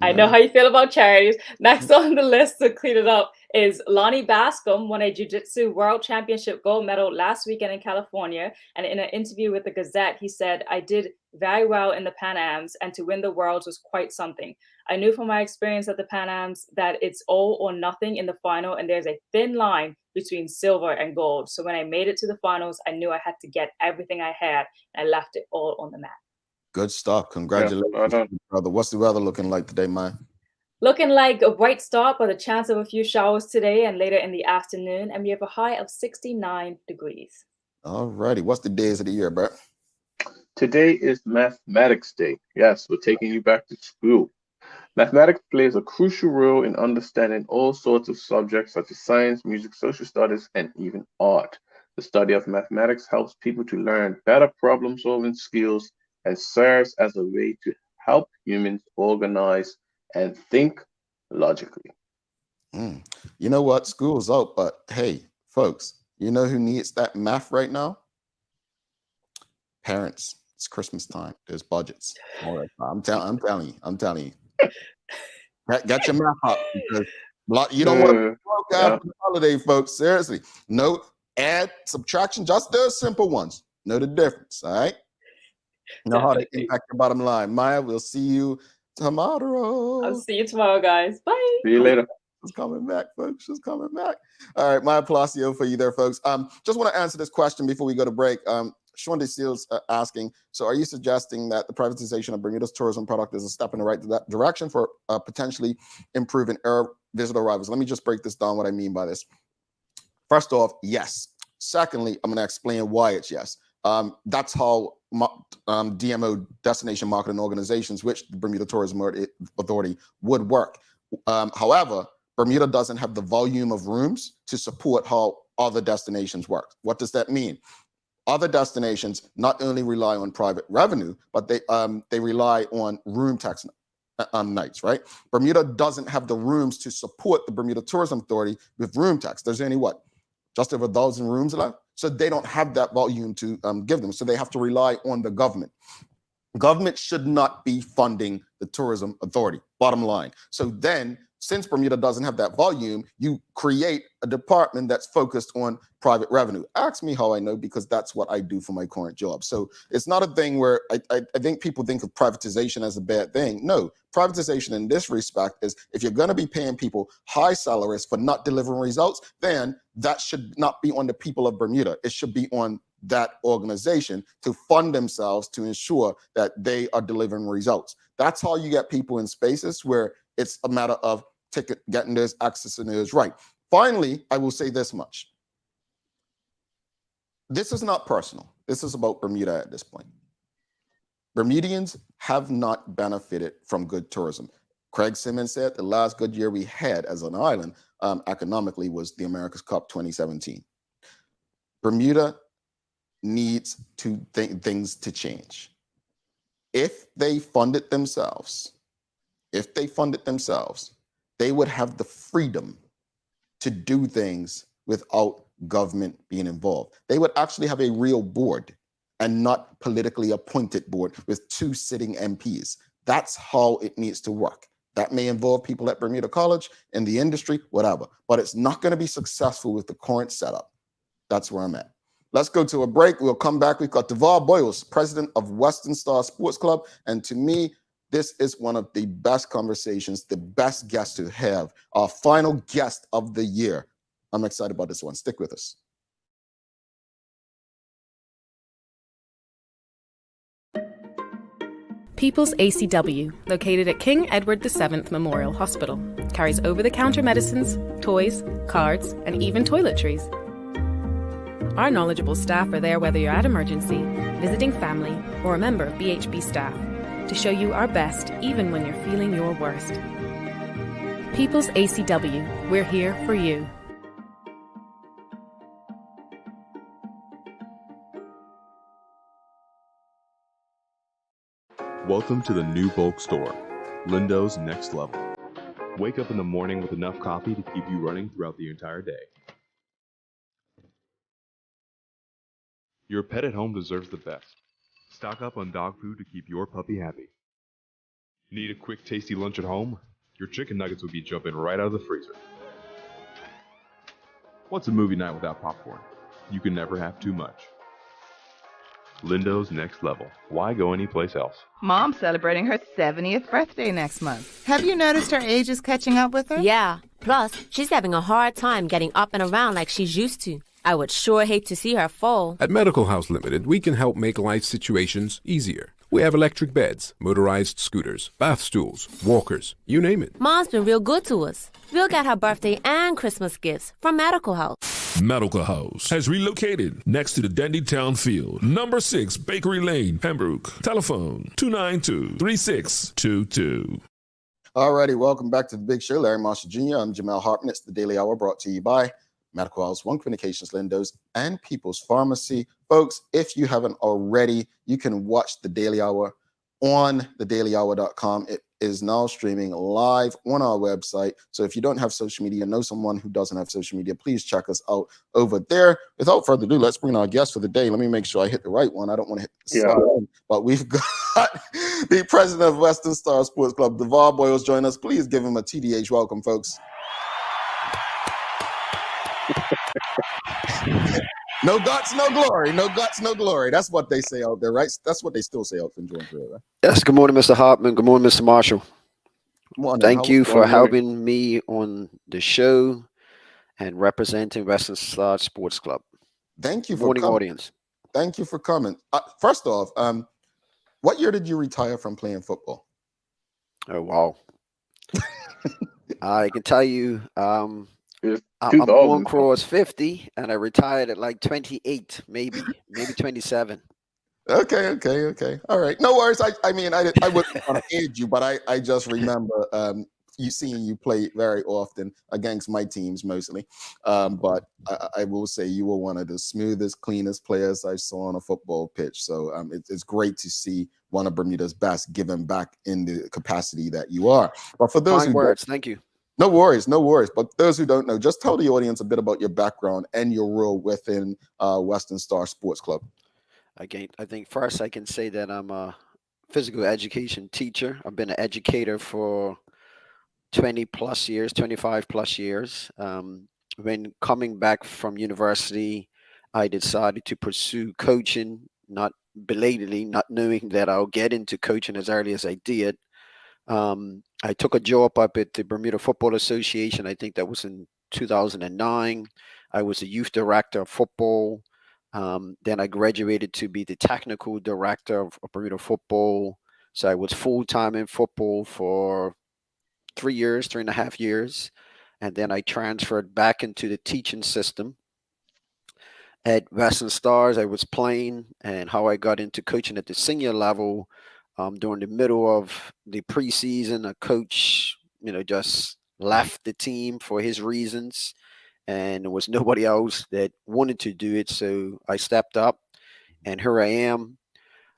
[SPEAKER 4] I know how you feel about charities. Next on the list to clean it up is Lonnie Bascom won a Jiu-Jitsu World Championship gold medal last weekend in California. And in an interview with the Gazette, he said, "I did very well in the Pan Ams, and to win the Worlds was quite something. I knew from my experience at the Pan Ams that it's all or nothing in the final, and there's a thin line between silver and gold. So when I made it to the finals, I knew I had to get everything I had, and I left it all on the mat."
[SPEAKER 2] Good stuff. Congratulations, brother. What's the weather looking like today, man?
[SPEAKER 4] Looking like a bright start, but a chance of a few showers today and later in the afternoon. And we have a high of 69 degrees.
[SPEAKER 2] All righty. What's the days of the year, Bert?
[SPEAKER 3] Today is Mathematics Day. Yes, we're taking you back to school. Mathematics plays a crucial role in understanding all sorts of subjects such as science, music, social studies, and even art. The study of mathematics helps people to learn better problem-solving skills and serves as a way to help humans organize and think logically.
[SPEAKER 2] You know what? School's out, but hey, folks, you know who needs that math right now? Parents. It's Christmas time. There's budgets. All right. I'm telling you. Get your math up, because you don't want to broke after the holiday, folks. Seriously. No add, subtraction, just those simple ones. Know the difference, all right? Know how to impact your bottom line. Maya, we'll see you tomorrow.
[SPEAKER 4] I'll see you tomorrow, guys. Bye.
[SPEAKER 3] See you later.
[SPEAKER 2] She's coming back, folks. She's coming back. All right, my applausio for you there, folks. Just want to answer this question before we go to break. Sean DeSeal's asking, so are you suggesting that the privatization of Bermuda's tourism product is a step in the right direction for potentially improving air visitor arrivals? Let me just break this down, what I mean by this. First off, yes. Secondly, I'm going to explain why it's yes. That's how DMO, destination marketing organizations, which the Bermuda Tourism Authority would work. However, Bermuda doesn't have the volume of rooms to support how other destinations work. What does that mean? Other destinations not only rely on private revenue, but they rely on room tax nights, right? Bermuda doesn't have the rooms to support the Bermuda Tourism Authority with room tax. There's only what? Just over 1,000 rooms left. So they don't have that volume to give them. So they have to rely on the government. Government should not be funding the tourism authority, bottom line. So then, since Bermuda doesn't have that volume, you create a department that's focused on private revenue. Ask me how I know, because that's what I do for my current job. So it's not a thing where I think people think of privatization as a bad thing. No, privatization in this respect is, if you're going to be paying people high salaries for not delivering results, then that should not be on the people of Bermuda. It should be on that organization to fund themselves to ensure that they are delivering results. That's how you get people in spaces where it's a matter of getting those access and those right. Finally, I will say this much. This is not personal. This is about Bermuda at this point. Bermudians have not benefited from good tourism. Craig Simmons said the last good year we had as an island economically was the America's Cup 2017. Bermuda needs things to change. If they funded themselves, they would have the freedom to do things without government being involved. They would actually have a real board and not politically appointed board with 2 sitting MPs. That's how it needs to work. That may involve people at Bermuda College, in the industry, whatever, but it's not going to be successful with the current setup. That's where I'm at. Let's go to a break. We'll come back. We've got Devarr Boyles, president of Western Star Sports Club. And to me, this is one of the best conversations, the best guest to have, our final guest of the year. I'm excited about this one. Stick with us.
[SPEAKER 5] People's ACW, located at King Edward VII Memorial Hospital, carries over-the-counter medicines, toys, cards, and even toiletries. Our knowledgeable staff are there whether you're at emergency, visiting family, or a member of BHB staff, to show you our best even when you're feeling your worst. People's ACW, we're here for you.
[SPEAKER 6] Welcome to the new bulk store, Lindo's Next Level. Wake up in the morning with enough coffee to keep you running throughout the entire day. Your pet at home deserves the best. Stock up on dog food to keep your puppy happy. Need a quick, tasty lunch at home? Your chicken nuggets will be jumping right out of the freezer. What's a movie night without popcorn? You can never have too much. Lindo's Next Level. Why go anyplace else?
[SPEAKER 7] Mom's celebrating her 70th birthday next month. Have you noticed her age is catching up with her?
[SPEAKER 8] Yeah. Plus, she's having a hard time getting up and around like she's used to. I would sure hate to see her fall.
[SPEAKER 9] At Medical House Limited, we can help make life situations easier. We have electric beds, motorized scooters, bath stools, walkers, you name it.
[SPEAKER 8] Mom's been real good to us. We'll get her birthday and Christmas gifts from Medical House.
[SPEAKER 10] Medical House has relocated next to the Dandytown Field, number 6 Bakery Lane, Pembroke. Telephone 292-3622.
[SPEAKER 2] Alrighty, welcome back to the Big Show. Larry Marshall Jr. I'm Jamel Hartman. It's the Daily Hour brought to you by Medical House, One Communications, Lindo's, and People's Pharmacy. Folks, if you haven't already, you can watch the Daily Hour on thedailyhour.com. It is now streaming live on our website. So if you don't have social media, know someone who doesn't have social media, please check us out over there. Without further ado, let's bring our guest for the day. Let me make sure I hit the right one. I don't want to hit the side, but we've got the president of Western Star Sports Club, Devarr Boyles, join us. Please give him a TDH welcome, folks. No guts, no glory. No guts, no glory. That's what they say out there, right? That's what they still say out in Georgia, right?
[SPEAKER 11] Yes. Good morning, Mr. Hartman. Good morning, Mr. Marshall.
[SPEAKER 2] Morning.
[SPEAKER 11] Thank you for
[SPEAKER 3] Morning, morning.
[SPEAKER 11] having me on the show and representing Western Star Sports Club.
[SPEAKER 2] Thank you for
[SPEAKER 11] Morning,
[SPEAKER 2] coming.
[SPEAKER 11] audience.
[SPEAKER 2] Thank you for coming. First off, what year did you retire from playing football?
[SPEAKER 11] Oh, wow. I can tell you, I'm born
[SPEAKER 3] 2000.
[SPEAKER 11] across 50, and I retired at like 28, maybe 27.
[SPEAKER 2] Okay. All right. No worries. I mean, I wouldn't want to age you, but I just remember you seeing you play very often against my teams mostly. But I will say you were one of the smoothest, cleanest players I saw on a football pitch. So it's great to see one of Bermuda's best giving back in the capacity that you are. But for those
[SPEAKER 11] Fine
[SPEAKER 2] who
[SPEAKER 11] words. Thank you.
[SPEAKER 2] no worries. But those who don't know, just tell the audience a bit about your background and your role within Western Star Sports Club.
[SPEAKER 11] I think first I can say that I'm a physical education teacher. I've been an educator for 20 plus years, 25 plus years. When coming back from university, I decided to pursue coaching, not belatedly, not knowing that I'll get into coaching as early as I did. I took a job up at the Bermuda Football Association. I think that was in 2009. I was the youth director of football. Then I graduated to be the technical director of Bermuda football. So I was full time in football for 3 years, 3.5 years. And then I transferred back into the teaching system. At Western Stars, I was playing, and how I got into coaching at the senior level during the middle of the preseason. A coach, just left the team for his reasons, and there was nobody else that wanted to do it. So I stepped up, and here I am.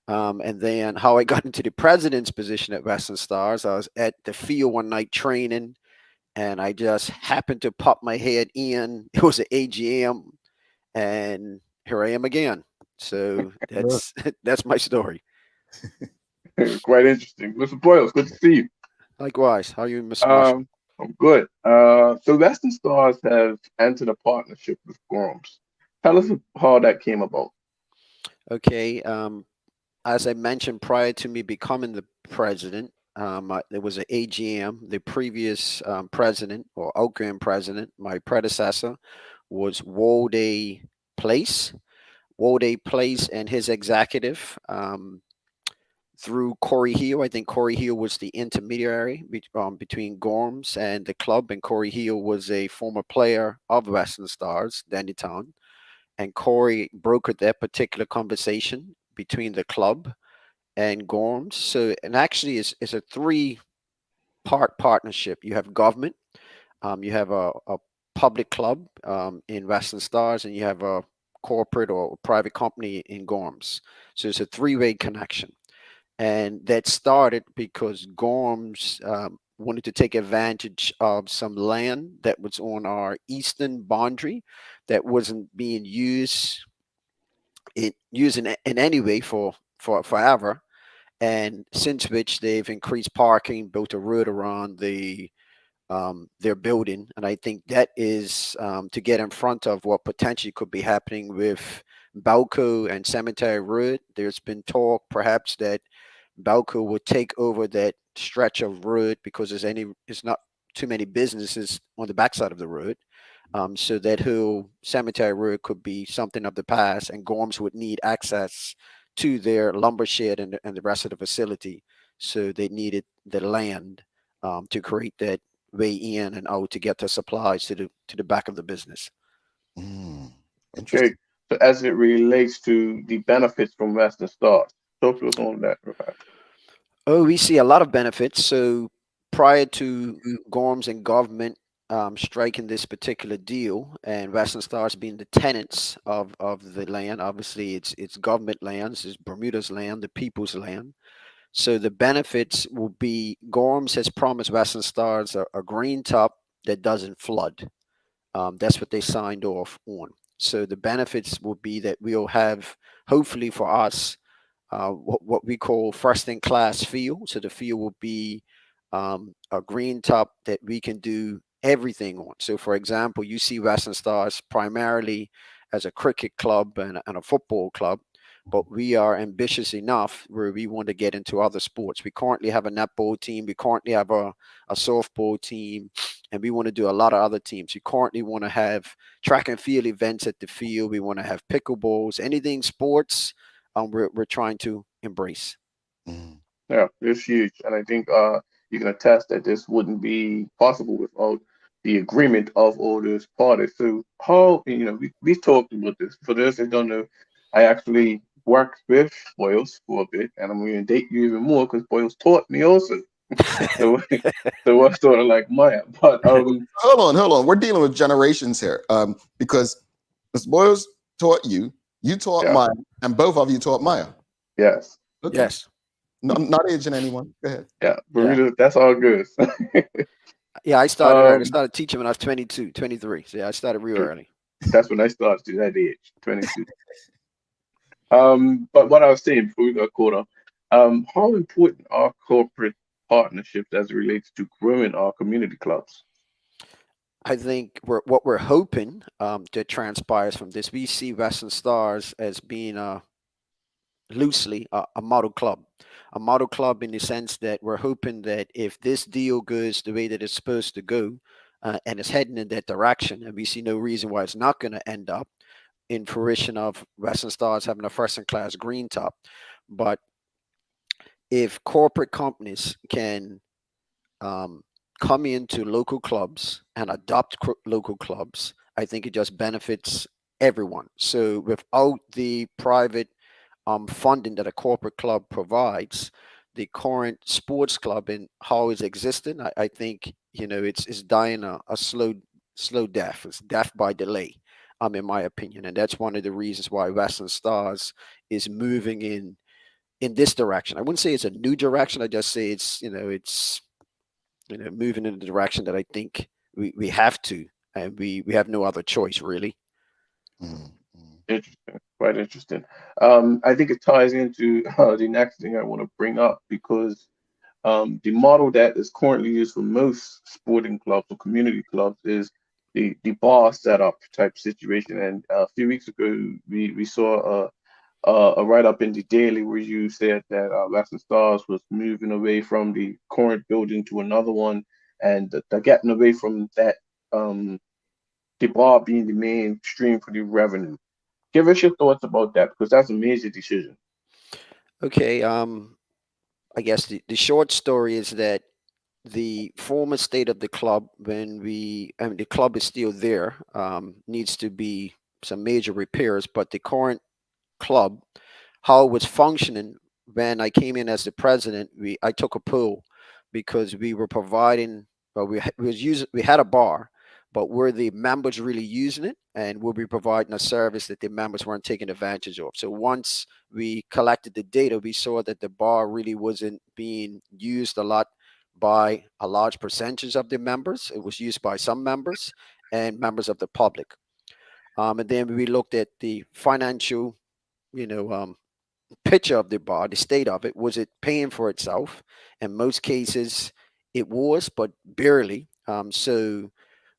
[SPEAKER 11] And then how I got into the president's position at Western Stars, I was at the field one night training, and I just happened to pop my head in. It was an AGM, and here I am again. So that's my story.
[SPEAKER 3] Quite interesting. Mr. Boyles, good to see you.
[SPEAKER 11] Likewise. How are you, Mr. Marshall?
[SPEAKER 3] I'm good. So Western Stars have entered a partnership with Gorms. Tell us how that came about.
[SPEAKER 11] Okay. As I mentioned, prior to me becoming the president, there was an AGM. The previous president or outgoing president, my predecessor, was Walday Place. Walday Place and his executive through Corey Hill. I think Corey Hill was the intermediary between Gorms and the club, and Corey Hill was a former player of Western Stars, Dandytown. And Corey brokered that particular conversation between the club and Gorms. So, and actually, it's a three-part partnership. You have government, you have a public club in Western Stars, and you have a corporate or private company in Gorms. So it's a three-way connection. And that started because Gorms wanted to take advantage of some land that was on our eastern boundary that wasn't being used in any way for forever. And since which they've increased parking, built a road around their building, and I think that is to get in front of what potentially could be happening with Balco and Cemetery Road. There's been talk perhaps that Balco would take over that stretch of road because there's not too many businesses on the backside of the road. So that whole Cemetery Road could be something of the past, and Gorms would need access to their lumber shed and the rest of the facility. So they needed the land to create that way in and out to get the supplies to the back of the business.
[SPEAKER 3] Okay. So as it relates to the benefits from Western Stars, talk to us on that.
[SPEAKER 11] Oh, we see a lot of benefits. So prior to Gorms and government striking this particular deal, and Western Stars being the tenants of the land, obviously it's government lands, it's Bermuda's land, the people's land. So the benefits will be Gorms has promised Western Stars a green top that doesn't flood. That's what they signed off on. So the benefits will be that we'll have, hopefully for us, what we call first in class field. So the field will be a green top that we can do everything on. So for example, you see Western Stars primarily as a cricket club and a football club. but we are ambitious enough where we want to get into other sports. We currently have a netball team. We currently have a softball team, and we want to do a lot of other teams. We currently want to have track and field events at the field. We want to have pickleballs, anything sports. We're trying to embrace.
[SPEAKER 3] Yeah, it's huge, and I think you can attest that this wouldn't be possible without the agreement of all those parties. So how we talked about this. For those that don't know, I actually worked with Boyles for a bit, and I'm going to date you even more because Boyles taught me also. so we're sort of like Maya, but
[SPEAKER 2] hold on. We're dealing with generations here, because Mr. Boyles taught you, you taught Maya, and both of you taught Maya.
[SPEAKER 3] Yes.
[SPEAKER 2] Okay.
[SPEAKER 11] Yes.
[SPEAKER 2] No, I'm not aging anyone. Go ahead.
[SPEAKER 3] Yeah, Bermuda, that's all good.
[SPEAKER 11] Yeah, I started early. I started teaching when I was 22, 23. So yeah, I started real early.
[SPEAKER 3] That's when I started to that age, 22. But what I was saying before we got caught up, how important are corporate partnerships as it relates to growing our community clubs?
[SPEAKER 11] I think what we're hoping that transpires from this, we see Western Stars as being loosely a model club. A model club in the sense that we're hoping that if this deal goes the way that it's supposed to go, and it's heading in that direction, and we see no reason why it's not going to end up in fruition of Western Stars having a first-in-class green top. But if corporate companies can come into local clubs and adopt local clubs, I think it just benefits everyone. So without the private funding that a corporate club provides, the current sports club and how it's existing, I think it's dying a slow death. It's death by delay, in my opinion, and that's one of the reasons why Western Stars is moving in this direction. I wouldn't say it's a new direction. I just say it's moving in the direction that I think we have to, and we have no other choice really.
[SPEAKER 3] Interesting, quite interesting. I think it ties into the next thing I want to bring up because the model that is currently used for most sporting clubs or community clubs is the bar setup type situation. And a few weeks ago, we saw a write up in the Daily where you said that Western Stars was moving away from the current building to another one, and they're getting away from that the bar being the main stream for the revenue. Give us your thoughts about that because that's a major decision.
[SPEAKER 11] Okay, I guess the short story is that the former state of the club, the club is still there, needs to be some major repairs, but the current club, how it was functioning when I came in as the president, I took a poll because we were providing, well, we had a bar, but were the members really using it, and were we providing a service that the members weren't taking advantage of? So once we collected the data, we saw that the bar really wasn't being used a lot by a large percentage of the members. It was used by some members and members of the public. And then we looked at the financial, picture of the bar, the state of it. Was it paying for itself? In most cases, it was, but barely. So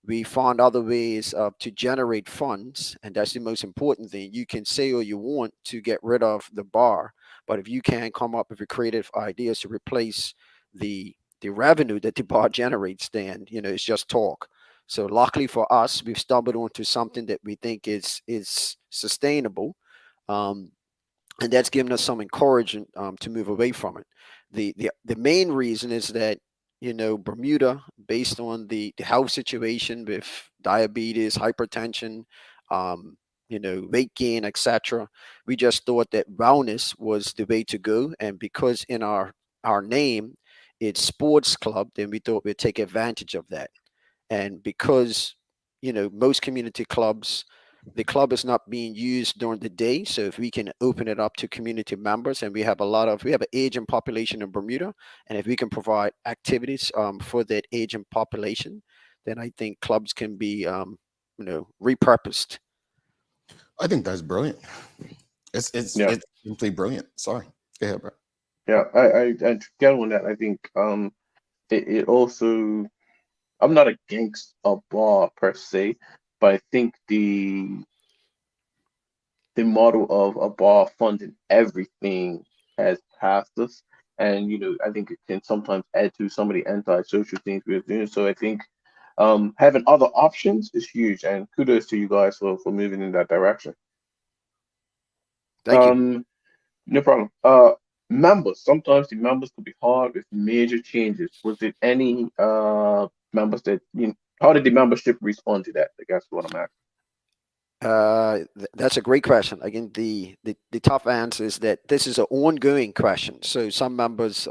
[SPEAKER 11] we found other ways to generate funds, and that's the most important thing. You can say all you want to get rid of the bar, but if you can't come up with creative ideas to replace the revenue that the bar generates, then it's just talk. So luckily for us, we've stumbled onto something that we think is sustainable, and that's given us some encouragement to move away from it. The main reason is that Bermuda, based on the health situation with diabetes, hypertension, weight gain, etc., we just thought that wellness was the way to go. And because in our name it's sports club, then we thought we'd take advantage of that. And because most community clubs, the club is not being used during the day, so if we can open it up to community members, and we have an aging population in Bermuda, and if we can provide activities for that aging population, then I think clubs can be repurposed.
[SPEAKER 2] I think that's brilliant. It's simply brilliant. Sorry, go ahead, bro.
[SPEAKER 3] Yeah, I to get on that, I think it also, I'm not against a bar per se, but I think the the model of a bar funding everything has passed us. And I think it can sometimes add to some of the anti-social things we're doing. So I think having other options is huge, and kudos to you guys for moving in that direction.
[SPEAKER 11] Thank you.
[SPEAKER 3] No problem. Members. Sometimes the members could be hard with major changes. Was it any members that how did the membership respond to that? I guess what I'm asking.
[SPEAKER 11] That's a great question. Again, the tough answer is that this is an ongoing question. So some members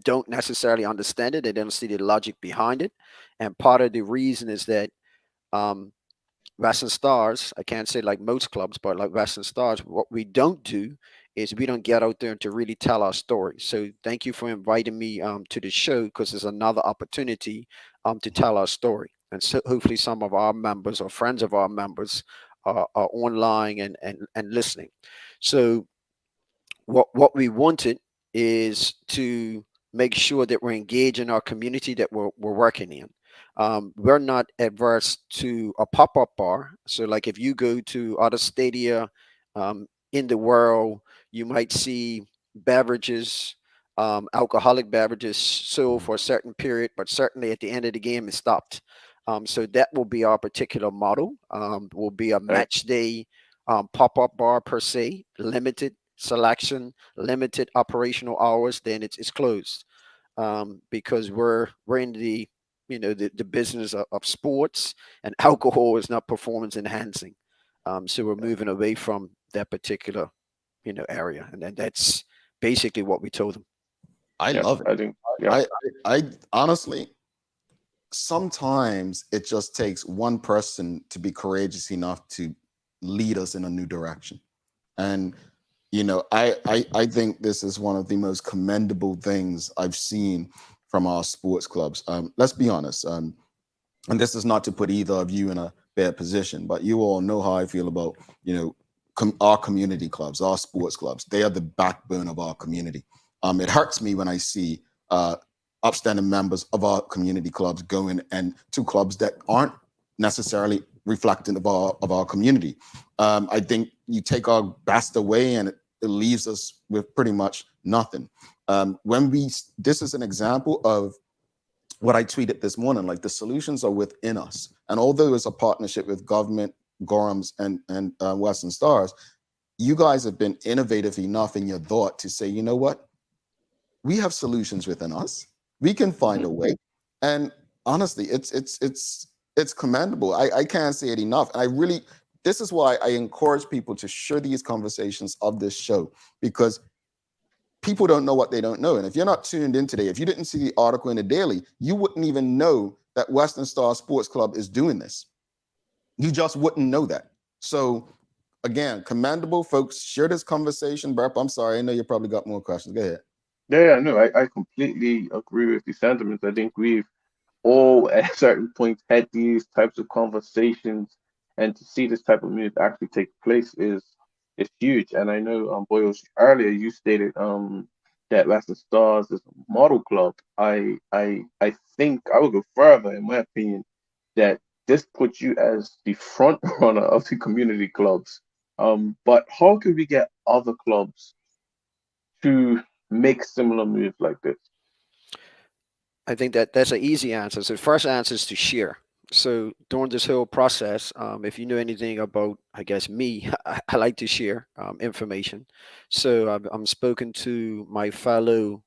[SPEAKER 11] don't necessarily understand it. They don't see the logic behind it. And part of the reason is that Western Stars, I can't say like most clubs, but like Western Stars, what we don't do is we don't get out there to really tell our story. So thank you for inviting me to the show, because there's another opportunity to tell our story. And so hopefully some of our members or friends of our members are online and listening. So what we wanted is to make sure that we're engaging our community that we're working in. We're not adverse to a pop-up bar. So like if you go to other stadia in the world, you might see beverages, alcoholic beverages sold for a certain period, but certainly at the end of the game, it stopped. So that will be our particular model. Will be a match day pop-up bar per se, limited selection, limited operational hours. Then it's closed because we're in the the business of sports, and alcohol is not performance enhancing. So we're moving away from that particular area, and then that's basically what we told them.
[SPEAKER 2] I love it.
[SPEAKER 3] I think. Yeah.
[SPEAKER 2] I honestly, sometimes it just takes one person to be courageous enough to lead us in a new direction. And I think this is one of the most commendable things I've seen from our sports clubs. Let's be honest, and this is not to put either of you in a bad position, but you all know how I feel about our community clubs, our sports clubs. They are the backbone of our community. It hurts me when I see upstanding members of our community clubs going and to clubs that aren't necessarily reflective of our community. I think you take our best away and it leaves us with pretty much nothing. This is an example of what I tweeted this morning, like the solutions are within us. And although it's a partnership with government, Gorhams, and Western Stars, you guys have been innovative enough in your thought to say, you know what? We have solutions within us. We can find a way. And honestly, it's commendable. I can't say it enough. And this is why I encourage people to share these conversations of this show, because people don't know what they don't know. And if you're not tuned in today, if you didn't see the article in the Daily, you wouldn't even know that Western Star Sports Club is doing this. You just wouldn't know that. So again, commendable, folks. Share this conversation. Burp, I'm sorry. I know you probably got more questions. Go ahead.
[SPEAKER 3] Yeah, no, I completely agree with the sentiments. I think we've all at certain points had these types of conversations, and to see this type of move actually take place is huge. And I know Boyles, earlier you stated that Western Stars is a model club. I think I would go further, in my opinion, that this puts you as the front runner of the community clubs. But how could we get other clubs to make similar moves like this?
[SPEAKER 11] I think that's an easy answer. So the first answer is to share. So during this whole process, if you know anything about, I guess, me, I like to share information. So I'm spoken to my fellow.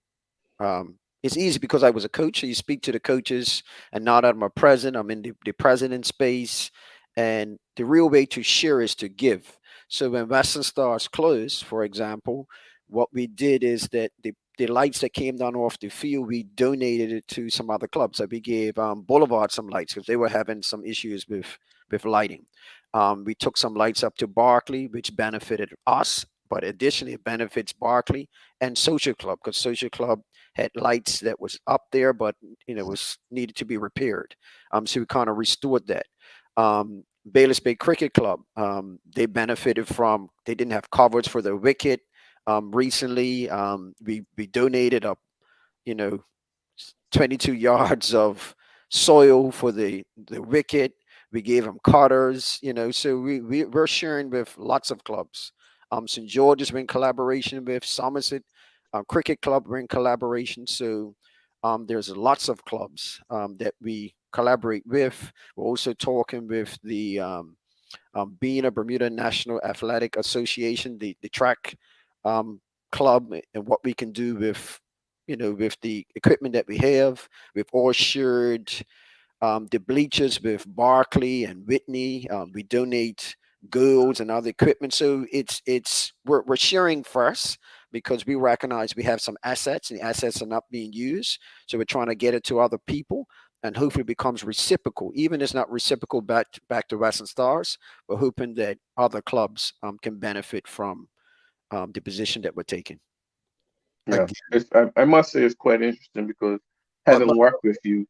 [SPEAKER 11] It's easy because I was a coach. So you speak to the coaches, and now that I'm a president, I'm in the president space. And the real way to share is to give. So when Western Stars closed, for example, what we did is that the lights that came down off the field, we donated it to some other clubs. So we gave Boulevard some lights because they were having some issues with lighting. We took some lights up to Barclay, which benefited us, but additionally it benefits Barclay and Social Club, because Social Club had lights that was up there, but was needed to be repaired. So we kind of restored that. Bayless Bay Cricket Club, they benefited from, they didn't have coverage for the wicket. Recently, we donated 22 yards of soil for the wicket. We gave them cutters, so we're sharing with lots of clubs. St. George's we're in collaboration with Somerset Cricket Club, we're in collaboration. So there's lots of clubs that we collaborate with. We're also talking with the being a Bermuda National Athletic Association, the track club, and what we can do with, with the equipment that we have. We've all shared the bleachers with Barclay and Whitney. We donate goals and other equipment. So we're sharing first because we recognize we have some assets and the assets are not being used. So we're trying to get it to other people and hopefully it becomes reciprocal. Even if it's not reciprocal back to Western Stars, we're hoping that other clubs can benefit from the position that we're taking.
[SPEAKER 3] Yeah, I must say it's quite interesting because having worked with you,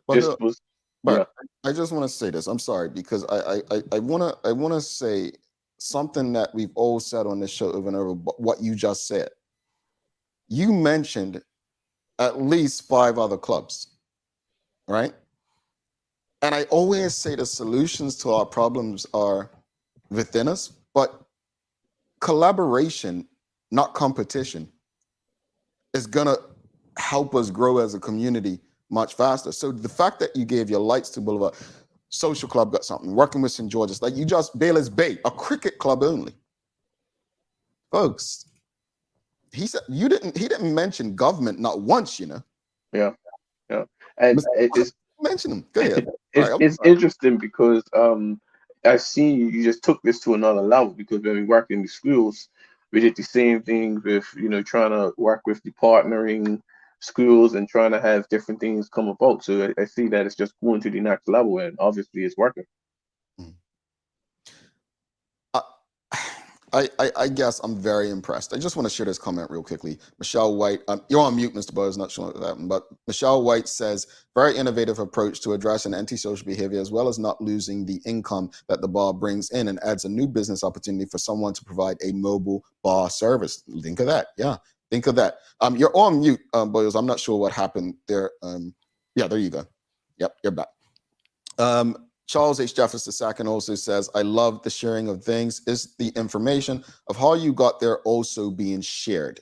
[SPEAKER 2] I just want to say this. I'm sorry because I want to say something that we've all said on this show over and over. But what you just said, you mentioned at least 5 other clubs, right? And I always say the solutions to our problems are within us, but collaboration, not competition, is gonna help us grow as a community much faster. So the fact that you gave your lights to Boulevard Social Club got something, working with St. George's, like you just Baylor's Bay, a cricket club only. Folks, he said he didn't mention government not once,
[SPEAKER 3] Yeah. And it's
[SPEAKER 2] mention them. Go ahead.
[SPEAKER 3] It's interesting because I see you just took this to another level because when we worked in the schools, we did the same thing with trying to work with the partnering schools and trying to have different things come about. So I see that it's just going to the next level and obviously it's working.
[SPEAKER 2] I guess I'm very impressed. I just want to share this comment real quickly. Michelle White, you're on mute, Mr. Boyles, not sure that one, but Michelle White says, very innovative approach to addressing antisocial behavior as well as not losing the income that the bar brings in and adds a new business opportunity for someone to provide a mobile bar service. Think of that. Yeah, think of that. You're on mute, Boyles. I'm not sure what happened there. Yeah, there you go. Yep, you're back. Charles H. Jefferson II also says, I love the sharing of things. Is the information of how you got there also being shared?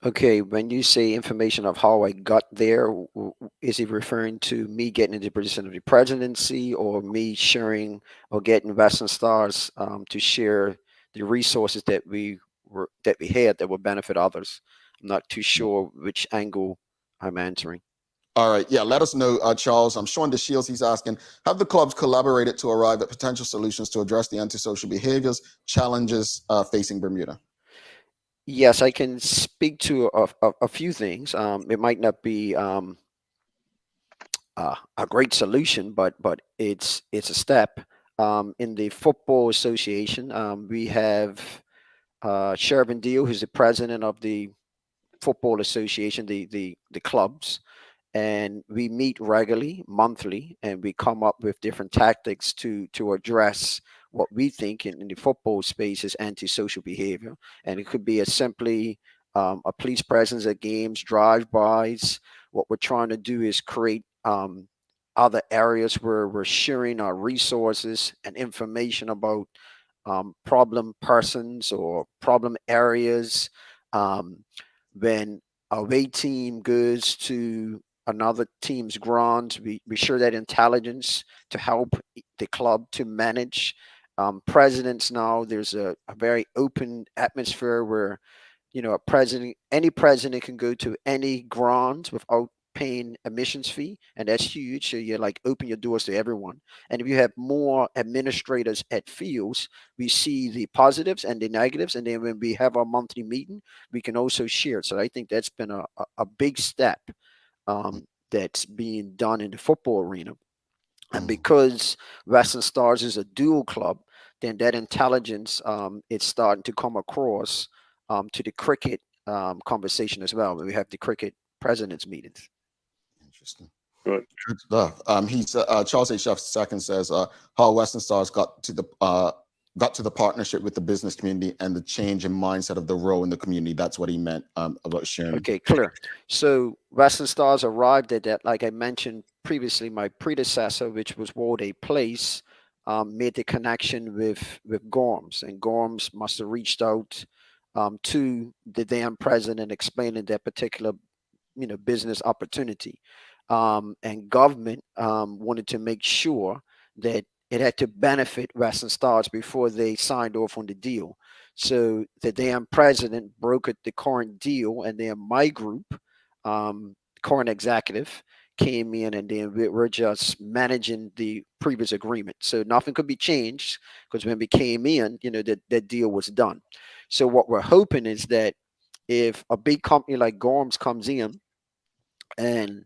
[SPEAKER 11] Okay, when you say information of how I got there, is he referring to me getting into the position of the presidency or me sharing or getting Western Stars to share the resources that we had that would benefit others? I'm not too sure which angle I'm answering.
[SPEAKER 2] All right. Yeah, let us know, Charles. I'm Sean DeShields. He's asking, have the clubs collaborated to arrive at potential solutions to address the antisocial behaviors challenges facing Bermuda?
[SPEAKER 11] Yes, I can speak to a few things. It might not be a great solution, but it's a step. In the Football Association, we have Shervin Deal, who's the president of the Football Association, the clubs. And we meet regularly, monthly, and we come up with different tactics to address what we think in the football space is antisocial behavior. And it could be as simply a police presence at games, drive-bys. What we're trying to do is create other areas where we're sharing our resources and information about problem persons or problem areas. When a away team goes to another team's grounds, we share that intelligence to help the club to manage. Presidents now, there's a very open atmosphere where, any president can go to any grounds without paying admissions fee, and that's huge. So you open your doors to everyone. And if you have more administrators at fields, we see the positives and the negatives, and then when we have our monthly meeting, we can also share. So I think that's been a big step that's being done in the football arena. And because Western Stars is a dual club, then that intelligence is starting to come across to the cricket conversation as well. We have the cricket presidents meetings.
[SPEAKER 2] Interesting.
[SPEAKER 3] Good
[SPEAKER 2] stuff. Charles H. Jeff II says how Western Stars got to the got to the partnership with the business community and the change in mindset of the role in the community. That's what he meant about sharing.
[SPEAKER 11] Okay, clear. So Western Stars arrived at that, like I mentioned previously, my predecessor, which was Walday Place, made the connection with Gorms, and Gorms must have reached out to the damn president explaining that particular business opportunity, and government wanted to make sure that it had to benefit Western Stars before they signed off on the deal. So the damn president brokered the current deal, and then my group, current executive, came in, and then we're just managing the previous agreement. So nothing could be changed, because when we came in, that deal was done. So what we're hoping is that if a big company like Gorms comes in and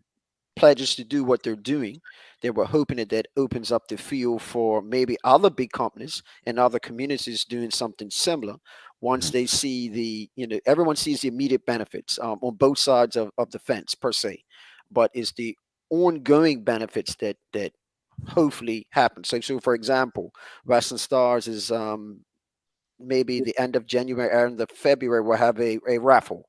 [SPEAKER 11] pledges to do what they're doing, then we're hoping that opens up the field for maybe other big companies and other communities doing something similar. Once they see everyone sees the immediate benefits on both sides of the fence per se, but it's the ongoing benefits that hopefully happen. So for example, Western Stars is maybe the end of January and the February, we'll have a raffle.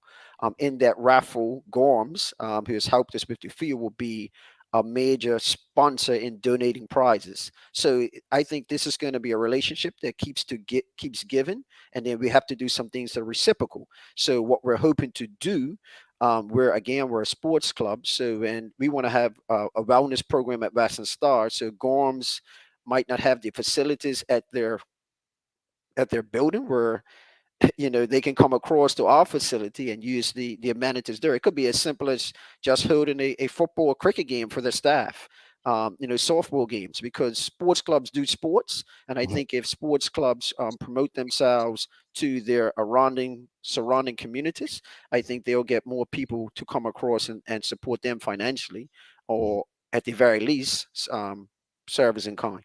[SPEAKER 11] In that raffle, Gorms, who has helped us with the field, will be a major sponsor in donating prizes. So I think this is going to be a relationship that keeps giving, and then we have to do some things that are reciprocal. So what we're hoping to do, we're a sports club, and we want to have a wellness program at Western Star. So Gorms might not have the facilities at their building where they can come across to our facility and use the amenities there. It could be as simple as just holding a football or cricket game for the staff, softball games, because sports clubs do sports. And I think if sports clubs promote themselves to their surrounding communities, I think they'll get more people to come across and support them financially, or at the very least, service in kind.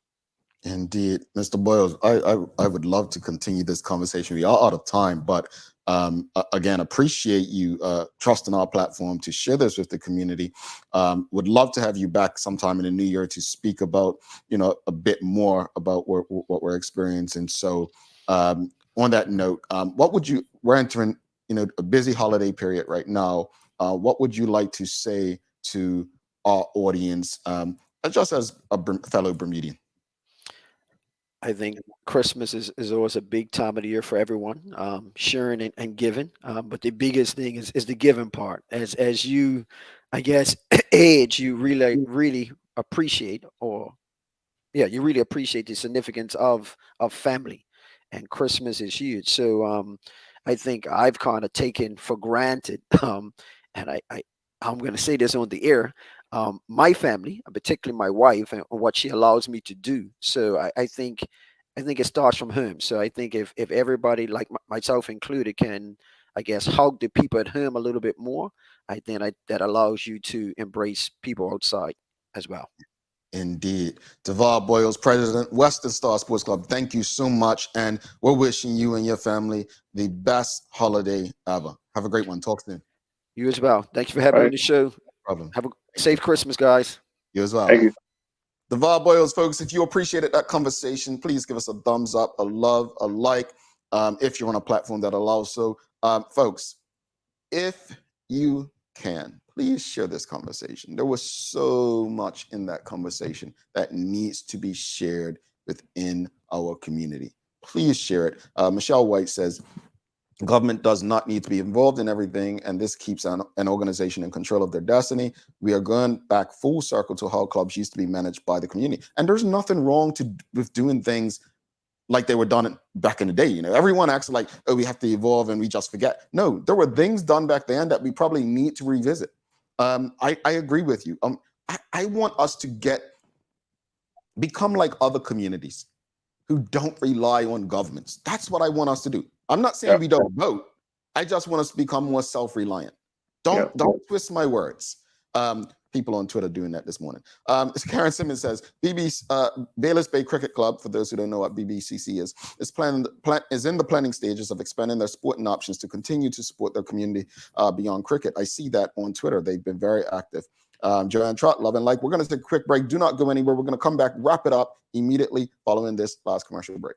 [SPEAKER 2] Indeed, Mr. Boyles, I would love to continue this conversation. We are out of time, but again, appreciate you trusting our platform to share this with the community. Would love to have you back sometime in the new year to speak about, a bit more about what we're experiencing. So on that note, we're entering, a busy holiday period right now. What would you like to say to our audience, just as a fellow Bermudian?
[SPEAKER 11] I think Christmas is always a big time of the year for everyone, sharing and giving. But the biggest thing is the giving part. As you, I guess, age, you really appreciate, you really appreciate the significance of family, and Christmas is huge. So I think I've kind of taken for granted, and I'm going to say this on the air. My family, particularly my wife, and what she allows me to do. So I think it starts from home. So I think if everybody, like myself included, can, I guess, hug the people at home a little bit more, I think that allows you to embrace people outside as well.
[SPEAKER 2] Indeed. Devarr Boyles, President, Western Star Sports Club, thank you so much. And we're wishing you and your family the best holiday ever. Have a great one. Talk soon.
[SPEAKER 11] You as well. Thank you for having me on the show.
[SPEAKER 2] No problem.
[SPEAKER 11] Have a safe Christmas, guys.
[SPEAKER 2] You as well.
[SPEAKER 3] Thank you.
[SPEAKER 2] Devarr Boyles, folks, if you appreciated that conversation, please give us a thumbs up, a love, a like, if you're on a platform that allows so. Folks, if you can, please share this conversation. There was so much in that conversation that needs to be shared within our community. Please share it. Michelle White says, government does not need to be involved in everything, and this keeps an organization in control of their destiny. We are going back full circle to how clubs used to be managed by the community. And there's nothing wrong with doing things like they were done back in the day. Everyone acts like, oh, we have to evolve and we just forget. No, there were things done back then that we probably need to revisit. I agree with you. I want us to become like other communities who don't rely on governments. That's what I want us to do. I'm not saying we don't vote. I just want us to become more self-reliant. Don't twist my words. People on Twitter doing that this morning. Karen Simmons says, Bayless Bay Cricket Club, for those who don't know what BBCC is in the planning stages of expanding their sporting options to continue to support their community beyond cricket. I see that on Twitter. They've been very active. Joanne Trott, love and like. We're going to take a quick break. Do not go anywhere. We're going to come back, wrap it up immediately following this last commercial break.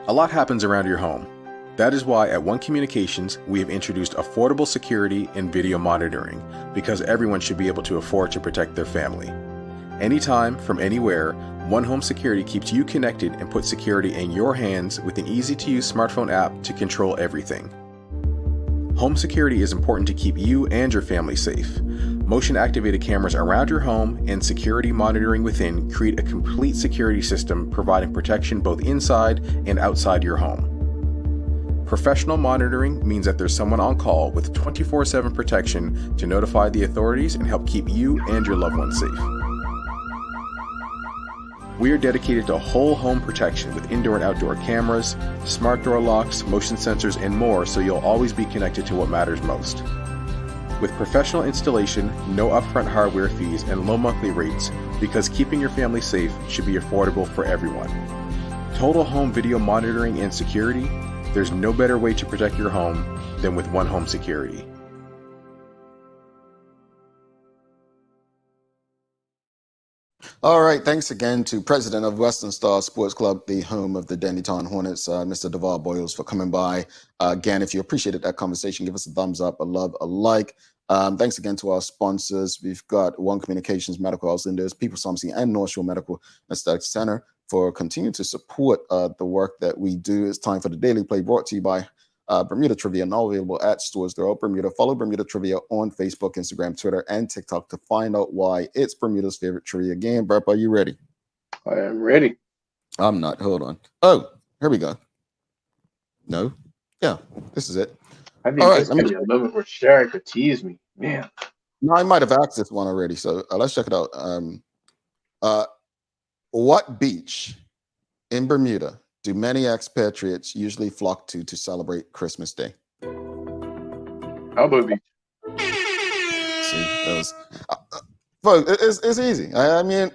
[SPEAKER 12] A lot happens around your home. That is why at One Communications, we have introduced affordable security and video monitoring, because everyone should be able to afford to protect their family. Anytime, from anywhere, One Home Security keeps you connected and puts security in your hands with an easy-to-use smartphone app to control everything. Home security is important to keep you and your family safe. Motion-activated cameras around your home and security monitoring within create a complete security system providing protection both inside and outside your home. Professional monitoring means that there's someone on call with 24/7 protection to notify the authorities and help keep you and your loved ones safe. We are dedicated to whole home protection with indoor and outdoor cameras, smart door locks, motion sensors, and more, so you'll always be connected to what matters most. With professional installation, no upfront hardware fees, and low monthly rates, because keeping your family safe should be affordable for everyone. Total home video monitoring and security, there's no better way to protect your home than with One Home Security.
[SPEAKER 2] All right, thanks again to President of Western Star Sports Club, the home of the Dennytown Hornets, Mr. Devarr Boyles, for coming by. Again, if you appreciated that conversation, give us a thumbs up, a love, a like. Thanks again to our sponsors. We've got One Communications, Medical House Lindos, People's Pharmacy, and North Shore Medical Aesthetic Center for continuing to support the work that we do. It's time for the Daily Play, brought to you by Bermuda Trivia, now available at stores throughout Bermuda. Follow Bermuda Trivia on Facebook, Instagram, Twitter, and TikTok to find out why it's Bermuda's favorite trivia game. Burp, are you ready?
[SPEAKER 3] I am ready.
[SPEAKER 2] I'm not. Hold on. Oh, here we go. No? Yeah, this is it.
[SPEAKER 3] I think this could be a moment where Sherry could tease me. Man.
[SPEAKER 2] No, I might have asked this one already, so let's check it out. What beach in Bermuda do many expatriates usually flock to celebrate Christmas Day?
[SPEAKER 3] Elbow Beach.
[SPEAKER 2] See, that was, folks, it's easy. I mean,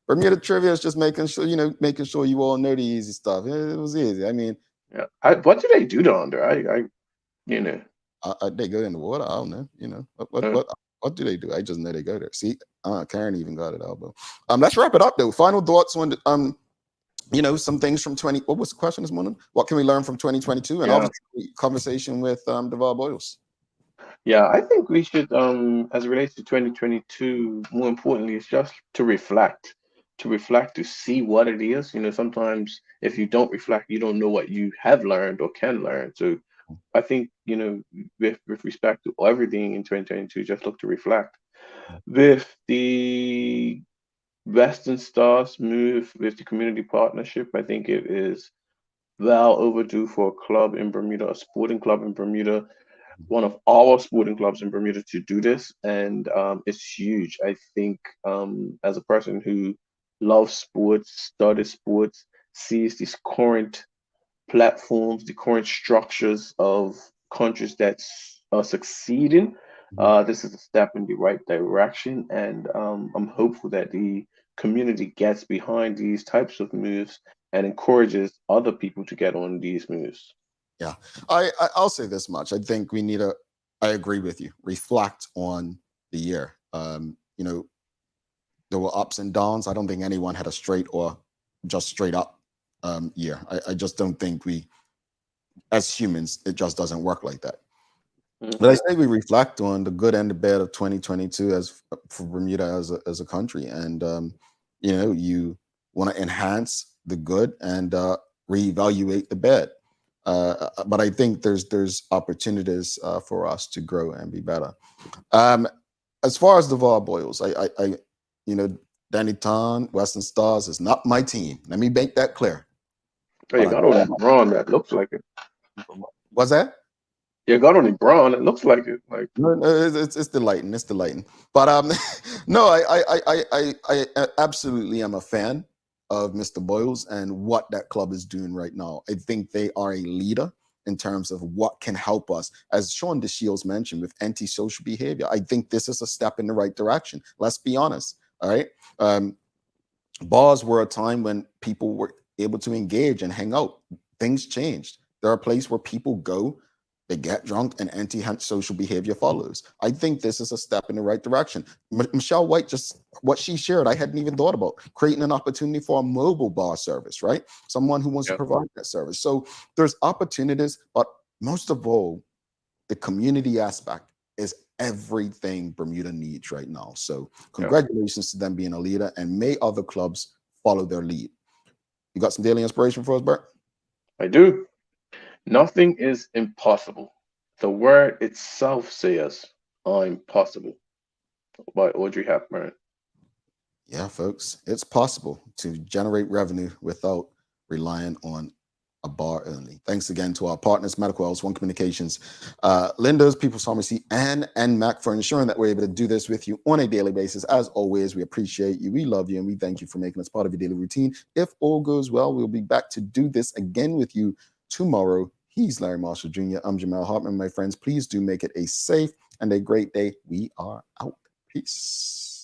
[SPEAKER 2] Bermuda trivia is just making sure you all know the easy stuff. It was easy. I mean,
[SPEAKER 3] yeah. What do they do down there? They
[SPEAKER 2] go in the water. I don't know. What do they do? I just know they go there. See, Karen even got it, elbow. Let's wrap it up though. Final thoughts on some things from 20. What was the question this morning? What can we learn from 2022? And obviously, conversation with Devarr Boyles.
[SPEAKER 3] Yeah, I think we should, as it relates to 2022, more importantly, it's just to reflect, to see what it is. Sometimes if you don't reflect, you don't know what you have learned or can learn. So I think, with respect to everything in 2022, just look to reflect. With the Western Stars move with the community partnership, I think it is well overdue for a club in Bermuda, a sporting club in Bermuda, one of our sporting clubs in Bermuda to do this. And it's huge. I think as a person who loves sports, studies sports, sees these current platforms, the current structures of countries that are succeeding, this is a step in the right direction. And I'm hopeful that the community gets behind these types of moves and encourages other people to get on these moves.
[SPEAKER 2] Yeah, I'll say this much. I think we need I agree with you, reflect on the year. There were ups and downs. I don't think anyone had a straight or just straight up year. I just don't think as humans, it just doesn't work like that. But I say we reflect on the good and the bad of 2022 for Bermuda as a country. And, you want to enhance the good and reevaluate the bad. But I think there's opportunities for us to grow and be better. As far as Devarr Boyles, Dennytown, Western Stars is not my team. Let me make that clear.
[SPEAKER 3] Oh, you got on LeBron that looks like it.
[SPEAKER 2] What's that?
[SPEAKER 3] You got on LeBron. It looks like it. Like
[SPEAKER 2] no, it's delighting. It's delighting. But no, I absolutely am a fan of Mr. Boyles and what that club is doing right now. I think they are a leader in terms of what can help us, as Sean DeShields mentioned, with antisocial behavior. I think this is a step in the right direction. Let's be honest. All right. Bars were a time when people were able to engage and hang out. Things changed. There are places where people go They get drunk and anti-social behavior follows. I think this is a step in the right direction. Michelle White, just what she shared, I hadn't even thought about creating an opportunity for a mobile bar service, right? Someone who wants to provide that service. So there's opportunities, but most of all, the community aspect is everything Bermuda needs right now. So congratulations to them being a leader, and may other clubs follow their lead. You got some daily inspiration for us, Bert?
[SPEAKER 3] I do. Nothing is impossible. The word itself says, I'm possible, by Audrey Hepburn.
[SPEAKER 2] Yeah, folks, it's possible to generate revenue without relying on a bar only. Thanks again to our partners, Medical Health, One Communications, Linda's People's Pharmacy, and NMAC for ensuring that we're able to do this with you on a daily basis. As always, we appreciate you, we love you, and we thank you for making us part of your daily routine. If all goes well, we'll be back to do this again with you tomorrow. He's Larry Marshall Jr. I'm Jamal Hartman, my friends. Please do make it a safe and a great day. We are out. Peace.